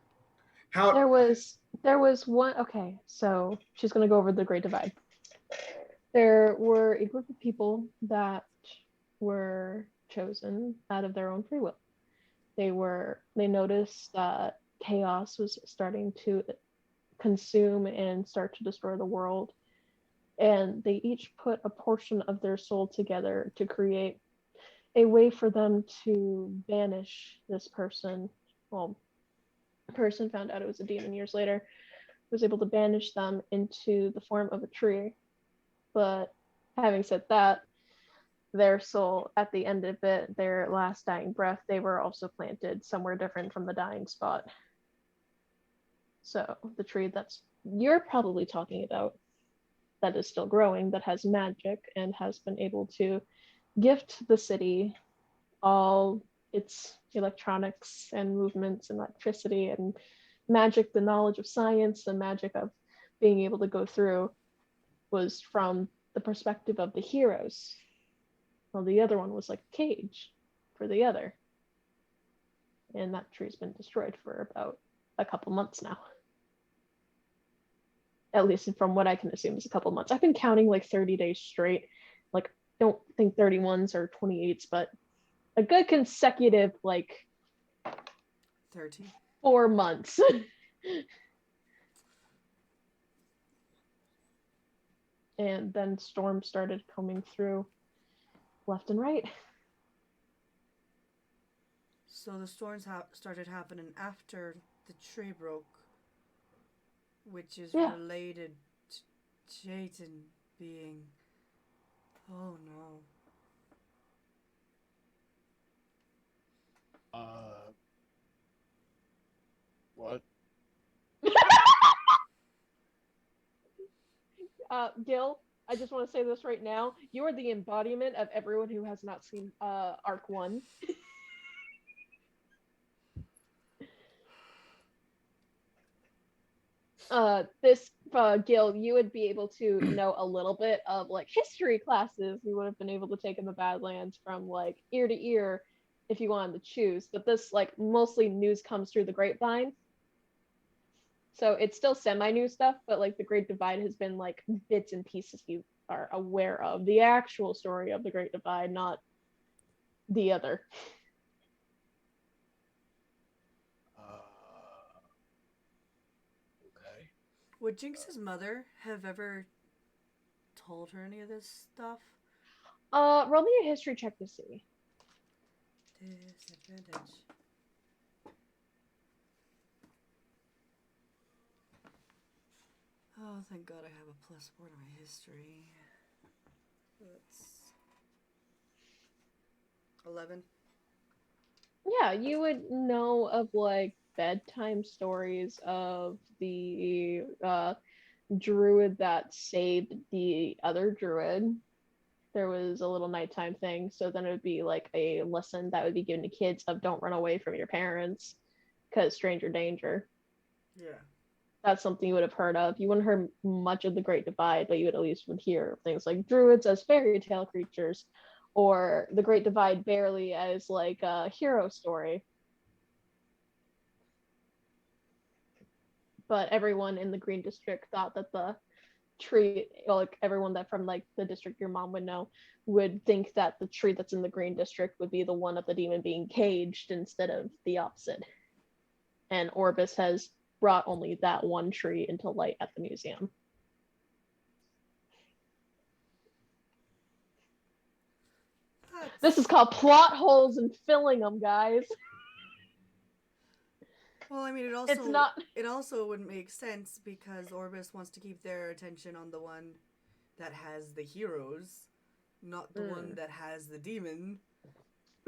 How? There was one. Okay, so she's gonna go over the Great Divide. There were a group of people that were chosen out of their own free will. They noticed that chaos was starting to consume and start to destroy the world, and they each put a portion of their soul together to create a way for them to banish this person. Well, the person found out it was a demon years later, was able to banish them into the form of a tree. But having said that, their soul at the end of it, their last dying breath, they were also planted somewhere different from the dying spot. So the tree that's you're probably talking about, that is still growing, that has magic and has been able to gift the city all its electronics and movements and electricity and magic, the knowledge of science, the magic of being able to go through, was from the perspective of the heroes. Well, the other one was like a cage for the other. And that tree's been destroyed for about a couple months now. At least from what I can assume is a couple months. I've been counting like 30 days straight. Like, don't think 31s or 28s, but a good consecutive like 30. 4 months. And then storms started coming through left and right. So the storms started happening after the tree broke, which is Yeah. related to Jayden being. Oh no. What? Gil, I just want to say this right now. You are the embodiment of everyone who has not seen Arc 1. This Gil, you would be able to know a little bit of like history classes you would have been able to take in the Badlands from like ear to ear if you wanted to choose. But this like mostly news comes through the grapevine. So it's still semi-new stuff, but like the Great Divide has been like bits and pieces you are aware of. The actual story of the Great Divide, not the other. Okay. Would Jinx's mother have ever told her any of this stuff? Roll me a history check to see. Disadvantage. Oh, thank God I have a +4 to my history. That's 11. Yeah, you would know of like bedtime stories of the druid that saved the other druid. There was a little nighttime thing, so then it would be like a lesson that would be given to kids of don't run away from your parents because stranger danger. Yeah. That's something you would have heard of. You wouldn't heard much of the Great Divide, but you would hear things like druids as fairy tale creatures, or the Great Divide barely as like a hero story. But everyone in the Green District thought that the tree, like everyone that from like the district your mom would know, would think that the tree that's in the Green District would be the one of the demon being caged instead of the opposite. And Orbis has brought only that one tree into light at the museum. This is called plot holes and filling them, guys. Well, I mean, it also would make sense because Orbis wants to keep their attention on the one that has the heroes, not the one that has the demon.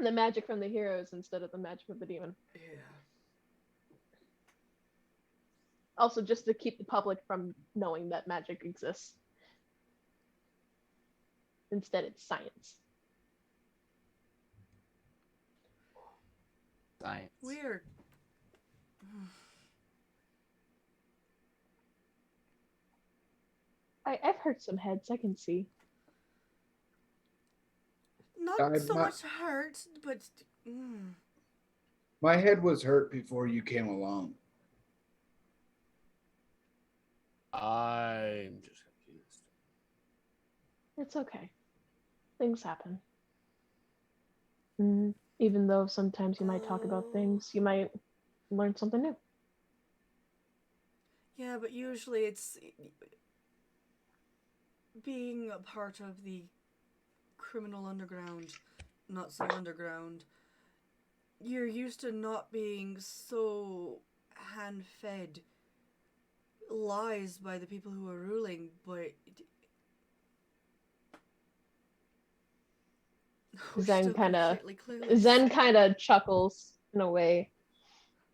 The magic from the heroes instead of the magic of the demon. Yeah. Also, just to keep the public from knowing that magic exists. Instead, it's science. Science. Weird. I've heard some heads, I can see. Not so much hurt, but... My head was hurt before you came along. I'm just confused. It's okay. Things happen. Even though sometimes you might talk about things, you might learn something new. Yeah, but usually it's being a part of the criminal underground, not so underground. You're used to not being so hand-fed lies by the people who are ruling, but Zen kind of chuckles in a way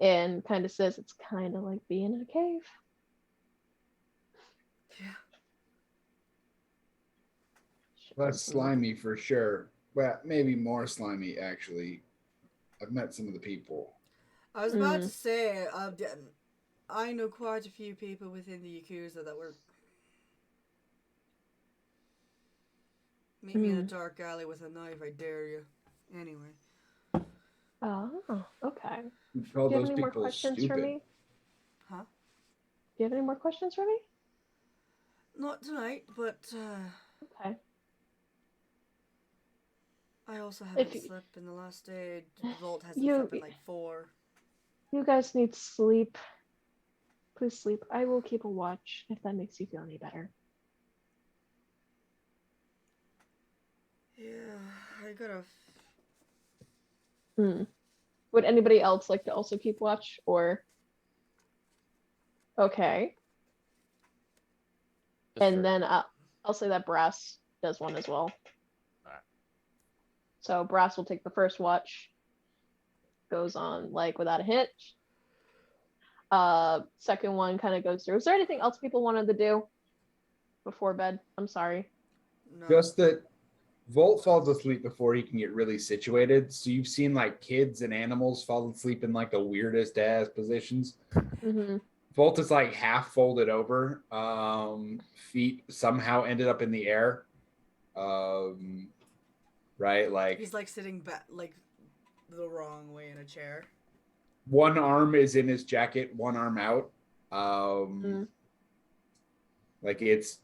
and kind of says it's kind of like being in a cave. Yeah. Less slimy for sure. Well, maybe more slimy, actually. I've met some of the people. I was about to say, I know quite a few people within the Yakuza that were... Meet me in a dark alley with a knife, I dare you. Anyway. Oh, okay. You call Do you have those any more people questions stupid. for me? Huh? Do you have any more questions for me? Not tonight, but Okay. I also haven't slept in the last day. Vault hasn't slept in like 4. You guys need sleep. Please sleep. I will keep a watch if that makes you feel any better. Yeah, I gotta... Would anybody else like to also keep watch, or... Okay. And then I'll say that Brass does one as well. Alright. So Brass will take the first watch. Goes on like without a hitch. Second one kind of goes through. Is there anything else people wanted to do? before bed. I'm sorry. No. Just that Volt falls asleep before he can get really situated. So you've seen like kids and animals fall asleep in like the weirdest ass positions. Mm-hmm. Volt is like half folded over. Feet somehow ended up in the air. Right? Like He's like sitting back, like the wrong way in a chair. one arm is in his jacket, one arm out. Mm. Like it's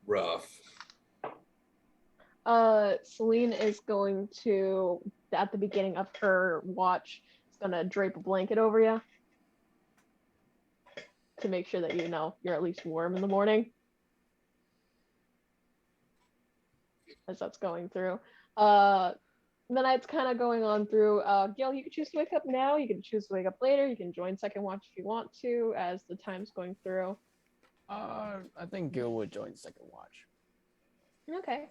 rough. Celine is going to, at the beginning of her watch, is gonna drape a blanket over you to make sure that you're at least warm in the morning. As that's going through. The night's kind of going on through. Gil, you can choose to wake up now. You can choose to wake up later. You can join second watch if you want to, as the time's going through. I think Gil would join second watch. Okay.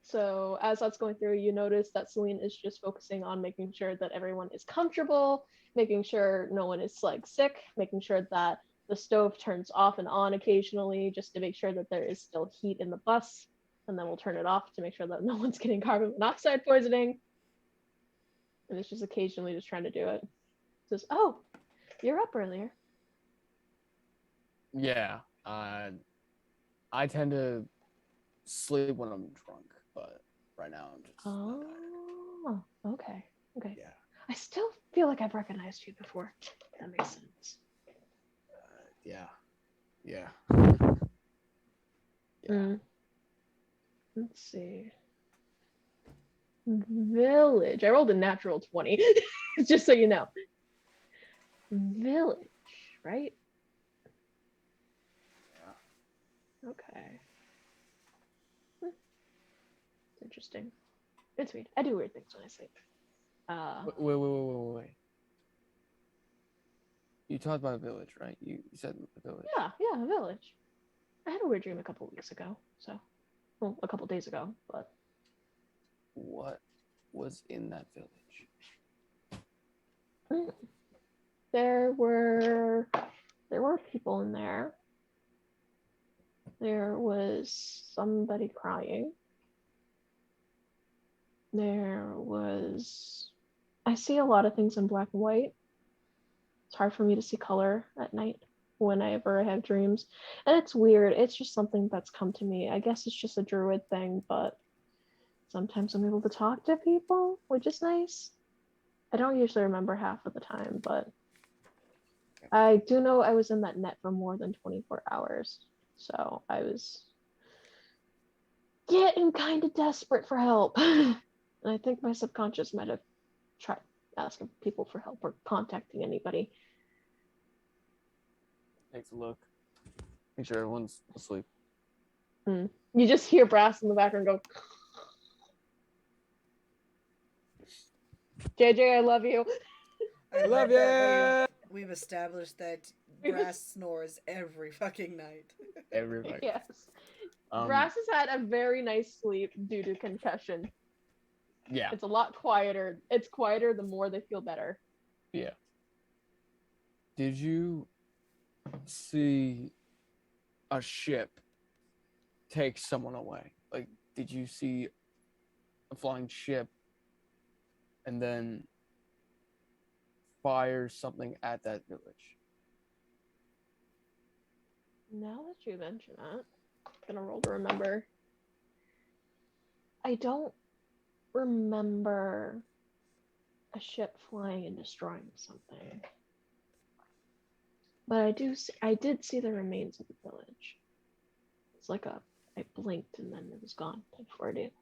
So as that's going through, you notice that Celine is just focusing on making sure that everyone is comfortable, making sure no one is like sick, making sure that the stove turns off and on occasionally, just to make sure that there is still heat in the bus. And then we'll turn it off to make sure that no one's getting carbon monoxide poisoning. And it's just occasionally just trying to do it. Says, oh, you're up earlier. Yeah. I tend to sleep when I'm drunk, but right now I'm just not tired. Oh, okay. Okay. Yeah. I still feel like I've recognized you before. That makes sense. Yeah. Yeah. Let's see. Village. I rolled a natural 20, just so you know. Village, right? Yeah. Okay. It's interesting. It's weird. I do weird things when I sleep. Wait. You talked about a village, right? You said a village. Yeah, a village. I had a weird dream a couple weeks ago, well, a couple days ago, but What was in that village? there were people in there. There was somebody crying. I see a lot of things in black and white. It's hard for me to see color at night whenever I have dreams. And it's weird. It's just something that's come to me. I guess it's just a druid thing, but sometimes I'm able to talk to people, which is nice. I don't usually remember half of the time, but I do know I was in that net for more than 24 hours. So I was getting kind of desperate for help. And I think my subconscious might have tried asking people for help or contacting anybody. Takes a look. Make sure everyone's asleep. You just hear Brass in the background go, JJ, I love you. I love that you. we've established that Brass snores every fucking night. Everybody. Yes. Brass has had a very nice sleep due to concussion. Yeah. It's a lot quieter. It's quieter the more they feel better. Yeah. Did you see a ship take someone away? Like, did you see a flying ship and then fire something at that village? Now that you mention it, I'm gonna roll to remember. I don't remember a ship flying and destroying something. But I did see the remains of the village. It's like I blinked and then it was gone before I did.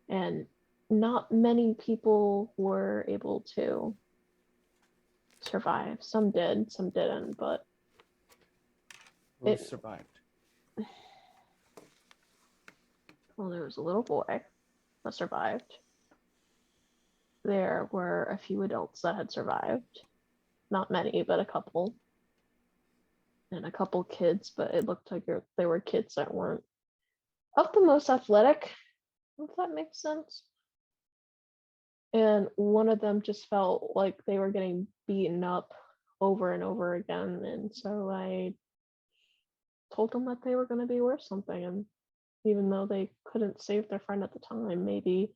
And not many people were able to survive. Some did, some didn't, but Who survived? Well, there was a little boy that survived. There were a few adults that had survived. Not many, but a couple. And a couple kids, but it looked like they were kids that weren't of the most athletic, if that makes sense. And one of them just felt like they were getting beaten up over and over again. And so I told them that they were going to be worth something, and even though they couldn't save their friend at the time, maybe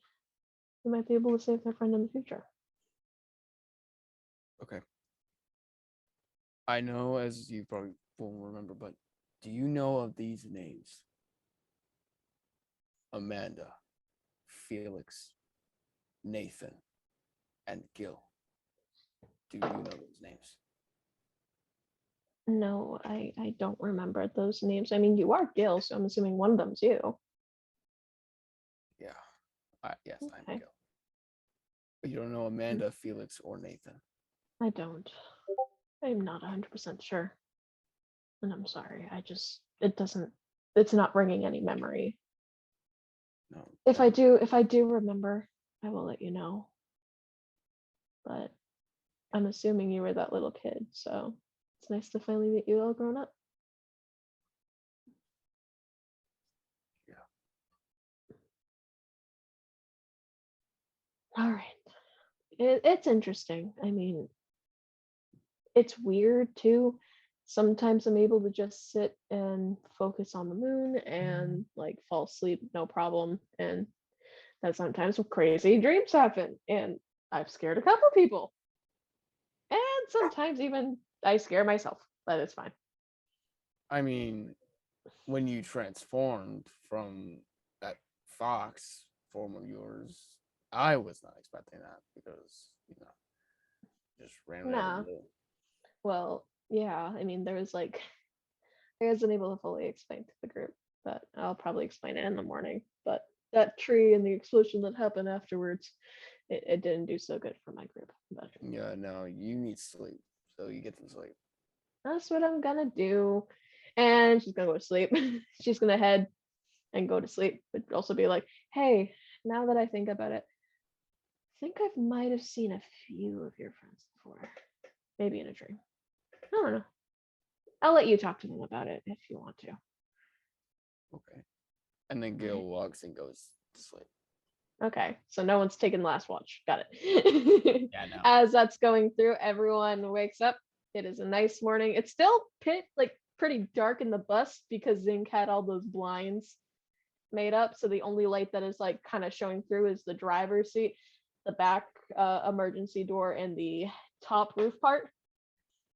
they might be able to save their friend in the future. Okay. I know, as you probably won't remember, but do you know of these names? Amanda, Felix, Nathan, and Gil. Do you know those names? No, I don't remember those names. I mean, you are Gil, so I'm assuming one of them's you. Yeah. Yes, I'm Okay. Gil. But you don't know Amanda, Felix, or Nathan. I don't. I'm not 100% sure. And I'm sorry. It's not bringing any memory. No. If I do remember, I will let you know. But I'm assuming you were that little kid, so it's nice to finally meet you all grown up. Yeah. All right. It's interesting. I mean, it's weird too. Sometimes I'm able to just sit and focus on the moon and like fall asleep, no problem. And that sometimes crazy dreams happen. And I've scared a couple people. And sometimes even I scare myself, but it's fine. I mean, when you transformed from that fox form of yours, I was not expecting that because, just randomly out of the Nah. blue. Well, yeah. I mean, I wasn't able to fully explain to the group, but I'll probably explain it in the morning. But that tree and the explosion that happened afterwards, it didn't do so good for my group. But Yeah, no, you need sleep. So you get some sleep. that's what I'm gonna do. And she's gonna go to sleep. She's gonna head and go to sleep, but also be like, hey, now that I think about it, I think I might have seen a few of your friends before. Maybe in a dream. I don't know. I'll let you talk to them about it if you want to. Okay. And then Gil walks and goes to sleep. Okay, so no one's taken last watch. Got it. Yeah, no. As that's going through, everyone wakes up. It is a nice morning. It's still pretty dark in the bus because Zinc had all those blinds made up. So the only light that is like kind of showing through is the driver's seat, the back emergency door, and the top roof part.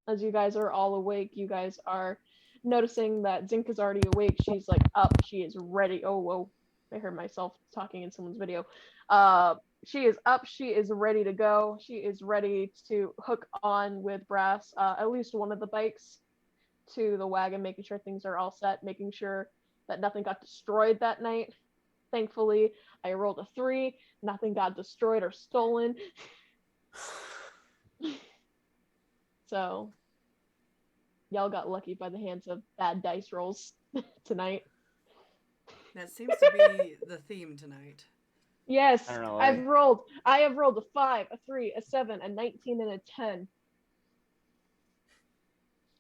As you guys are all awake, you guys are noticing that Zinc is already awake. She's like up. She is ready. Oh, whoa. I heard myself talking in someone's video. She is up. She is ready to go. She is ready to hook on with Brass, at least one of the bikes, to the wagon, making sure things are all set, making sure that nothing got destroyed that night. Thankfully, I rolled a 3. Nothing got destroyed or stolen. So, y'all got lucky by the hands of bad dice rolls tonight. That seems to be the theme tonight. Yes, I don't know, I have rolled a 5, a 3, a 7, a 19, and a 10.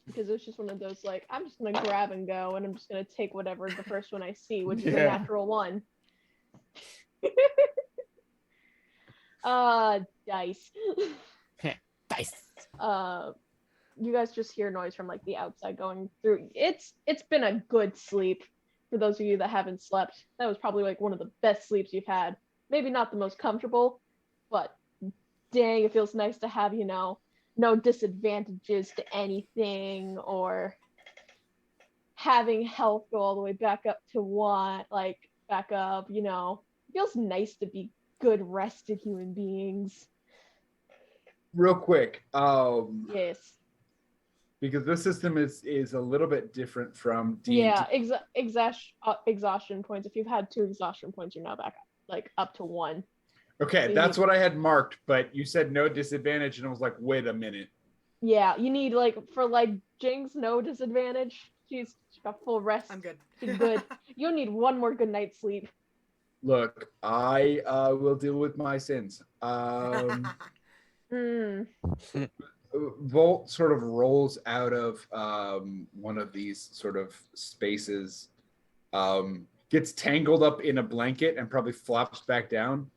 Because it was just one of those, like, I'm just going to grab and go, and I'm just going to take whatever the first one I see, which is a natural 1. Dice. Dice. You guys just hear noise from, like, the outside going through. It's been a good sleep. For those of you that haven't slept, that was probably, like, one of the best sleeps you've had. Maybe not the most comfortable, but dang, it feels nice to have, no disadvantages to anything, or having health go all the way back up to 1, like back up, it feels nice to be good rested human beings. Real quick, Yes. because this system is a little bit different from D&D. Yeah, exhaustion points. If you've had 2 exhaustion points, you're now back up to 1. Okay, So that's what I had marked, but you said no disadvantage, and I was like, wait a minute. Yeah, you need, for Jinx, no disadvantage. She's got full rest. I'm good. She's good. You'll need 1 more good night's sleep. Look, I will deal with my sins. Volt sort of rolls out of one of these sort of spaces, gets tangled up in a blanket, and probably flops back down.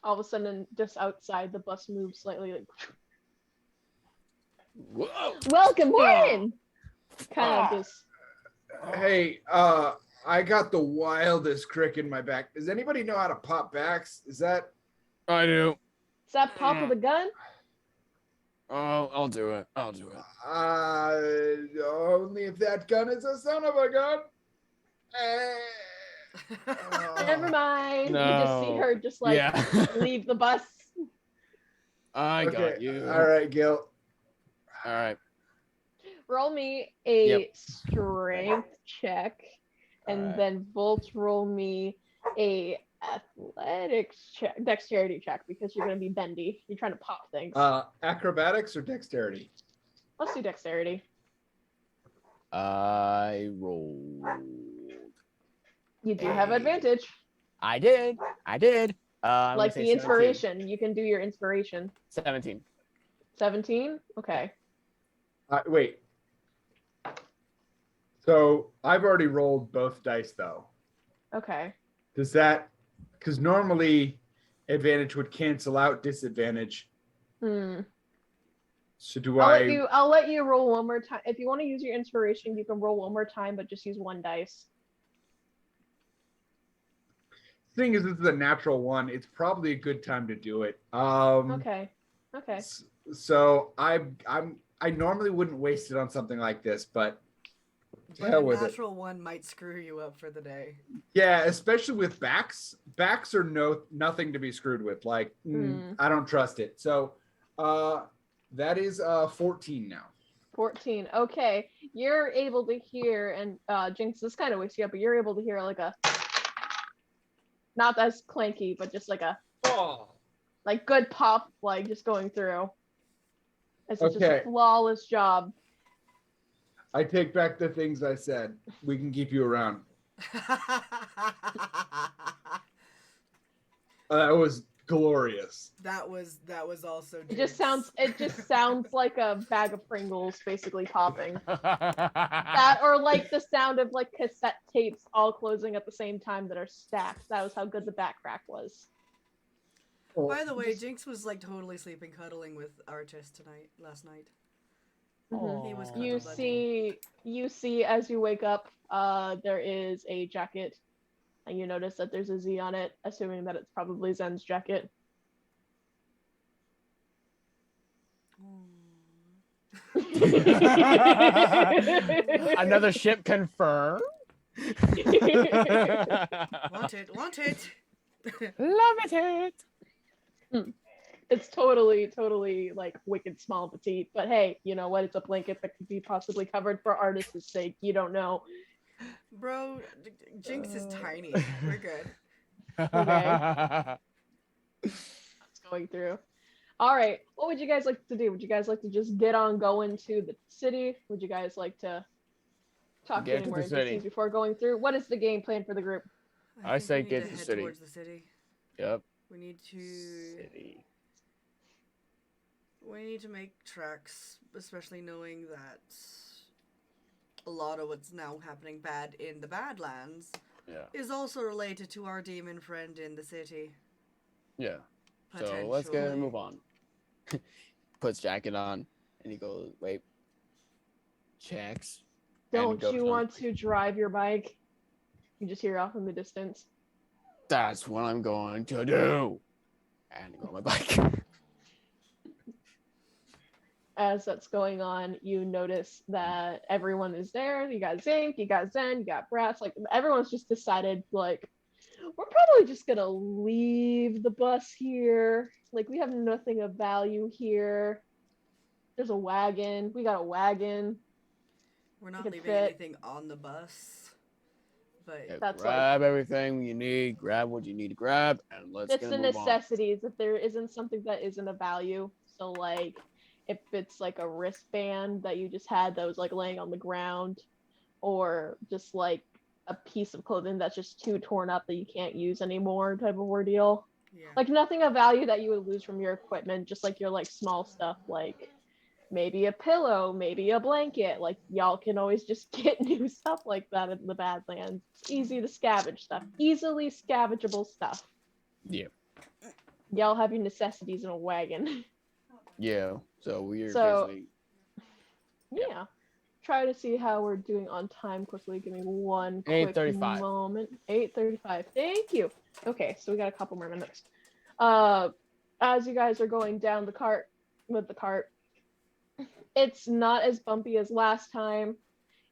All of a sudden, just outside, the bus moves slightly, like, Whoa. welcome in! Kind of just Hey, I got the wildest crick in my back. Does anybody know how to pop backs? Is that? I do. Is that pop with a gun? Oh, I'll do it. I'll do it. Only if that gun is a son of a gun. Never mind. You just see No. her just like Yeah. leave the bus. I got Okay. you. All right, Gil. All right. Roll me a Yep. strength check, and Alright. then Volt roll me a athletics check, dexterity check, because you're gonna be bendy. You're trying to pop things. Acrobatics or dexterity? Let's do dexterity. I rolled. You do have advantage. I did. I'm gonna Like say the inspiration. You can do your inspiration. 17. 17? Okay. Wait. So I've already rolled both dice though. Okay. Does that? Because normally advantage would cancel out disadvantage. Hmm. So do I'll let you roll one more time. If you want to use your inspiration, you can roll one more time, but just use one dice. Thing is, this is a natural one. It's probably a good time to do it. Okay. Okay. So I normally wouldn't waste it on something like this, but to But hell a with it. natural one might screw you up for the day. Yeah, especially with backs. Backs are nothing to be screwed with. Like I don't trust it. So that is 14 now. 14. Okay. You're able to hear, and Jinx, this kind of wakes you up, but you're able to hear like a, not as clanky, but just like a, like good pop, like just going through. It's just a flawless job. I take back the things I said. We can keep you around. That was glorious. That was also. It just sounds like a bag of Pringles basically popping. That, or like the sound of like cassette tapes all closing at the same time that are stacked. That was how good the back crack was. By the way, Jinx was like totally sleeping, cuddling with Artist last night. He was You see as you wake up, there is a jacket, and you notice that there's a Z on it, assuming that it's probably Zen's jacket. Another ship confirmed. Want it. Love it. It's totally like wicked small petite, but hey, you know what? It's a blanket that could be possibly covered for artist's sake. You don't know. Bro, Jinx is tiny. We're good. Okay. It's going through. All right. What would you guys like to do? Would you guys like to just get on going to the city? Would you guys like to talk to any more NPCs before going through? What is the game plan for the group? I say get to the city. Towards the city. Yep. We need to. City. We need to make tracks, especially knowing that a lot of what's now happening bad in the Badlands is also related to our demon friend in the city. Yeah. So let's move on. Puts jacket on and he goes, wait. Checks. Don't you want to drive your bike? You just hear off in the distance. That's what I'm going to do. And go on my bike. As that's going on, you notice that everyone is there. You got Zinc, you got Zen, you got Brass. Like, everyone's just decided, like, we're probably just gonna leave the bus here. Like, we have nothing of value here. There's a wagon. We got a wagon. We're not leaving anything on the bus. But that's grab everything you need, grab what you need to grab, and let's it's the necessities. If there isn't something that isn't of value. So, like, if it's like a wristband that you just had that was like laying on the ground, or just like a piece of clothing that's just too torn up that you can't use anymore type of ordeal. Yeah. Like, nothing of value that you would lose from your equipment, just like your like small stuff, like maybe a pillow, maybe a blanket. Like, y'all can always just get new stuff like that in the Badlands. It's easy to scavenge stuff, easily scavageable stuff. Yeah. Y'all have your necessities in a wagon. Yeah. So we're basically. Yeah. try to see how we're doing on time quickly. Give me one quick 8:35. moment. 8:35. Thank you. Okay, so we got a couple more minutes. As you guys are going down the cart with the cart, it's not as bumpy as last time.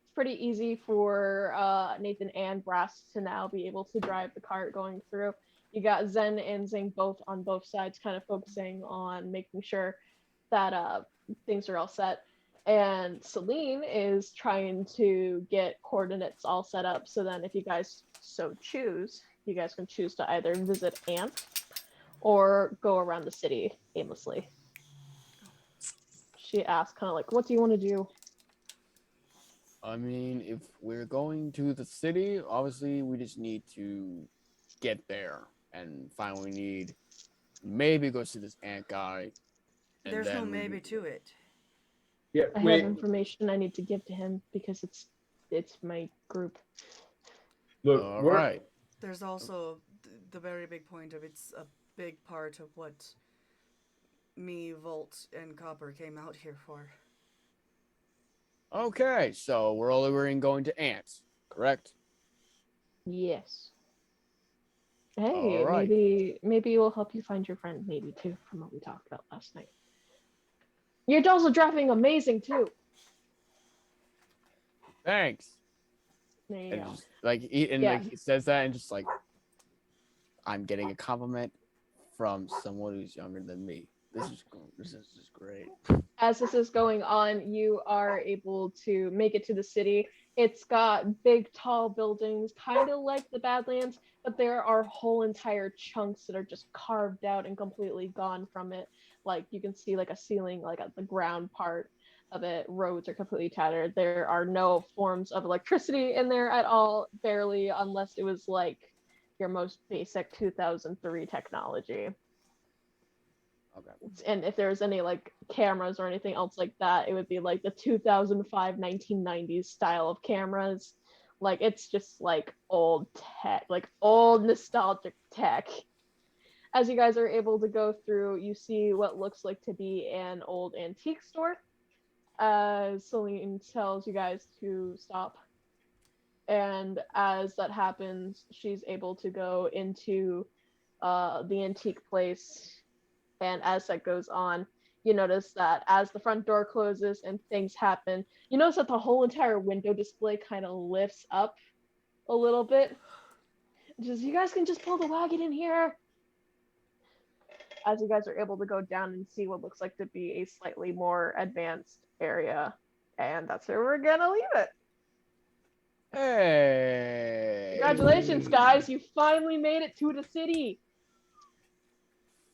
It's pretty easy for Nathan and Brass to now be able to drive the cart going through. You got Zen and Zing both on both sides, kind of focusing on making sure that things are all set. And Celine is trying to get coordinates all set up so then if you guys so choose, you guys can choose to either visit Ant or go around the city aimlessly. She asked kind of like, what do you want to do? I mean, if we're going to the city, obviously we just need to get there and find what we need. Maybe go see this ant guy. And There's no then maybe to it. Yeah, I wait. have information I need to give to him because it's my group. Look, All we're, right. There's also the very big point of it's a big part of what me, Volt, and Copper came out here for. Okay, so we're only going to ants, correct? Yes. Hey, All right. maybe it will help you find your friend, maybe too, from what we talked about last night. Your dolls are driving amazing too. Thanks. There you And go. just, like Yeah. he says that and just like I'm getting a compliment from someone who's younger than me. This is just great. As this is going on, you are able to make it to the city. It's got big, tall buildings, kind of like the Badlands, but there are whole entire chunks that are just carved out and completely gone from it. Like you can see like a ceiling, like at the ground part of it. Roads are completely tattered. There are no forms of electricity in there at all, barely, unless it was like your most basic 2003 technology. Okay. And if there's any like cameras or anything else like that, it would be like the 2005 1990s style of cameras. Like it's just like old tech, like old nostalgic tech. As you guys are able to go through, you see what looks like to be an old antique store. Celine tells you guys to stop, and as that happens, she's able to go into the antique place. And as that goes on, you notice that as the front door closes and things happen, you notice that the whole entire window display kind of lifts up a little bit. Just you guys can just pull the wagon in here. As you guys are able to go down and see what looks like to be a slightly more advanced area. And that's where we're gonna leave it. Hey. Congratulations, guys! You finally made it to the city.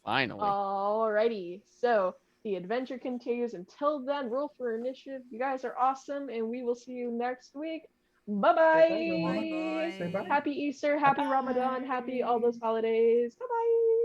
Finally. Alrighty, so the adventure continues. Until then, roll for initiative. You guys are awesome, and we will see you next week. Bye everyone. bye. Say bye. Happy Easter, happy Bye-bye. Ramadan, happy all those holidays. Bye bye.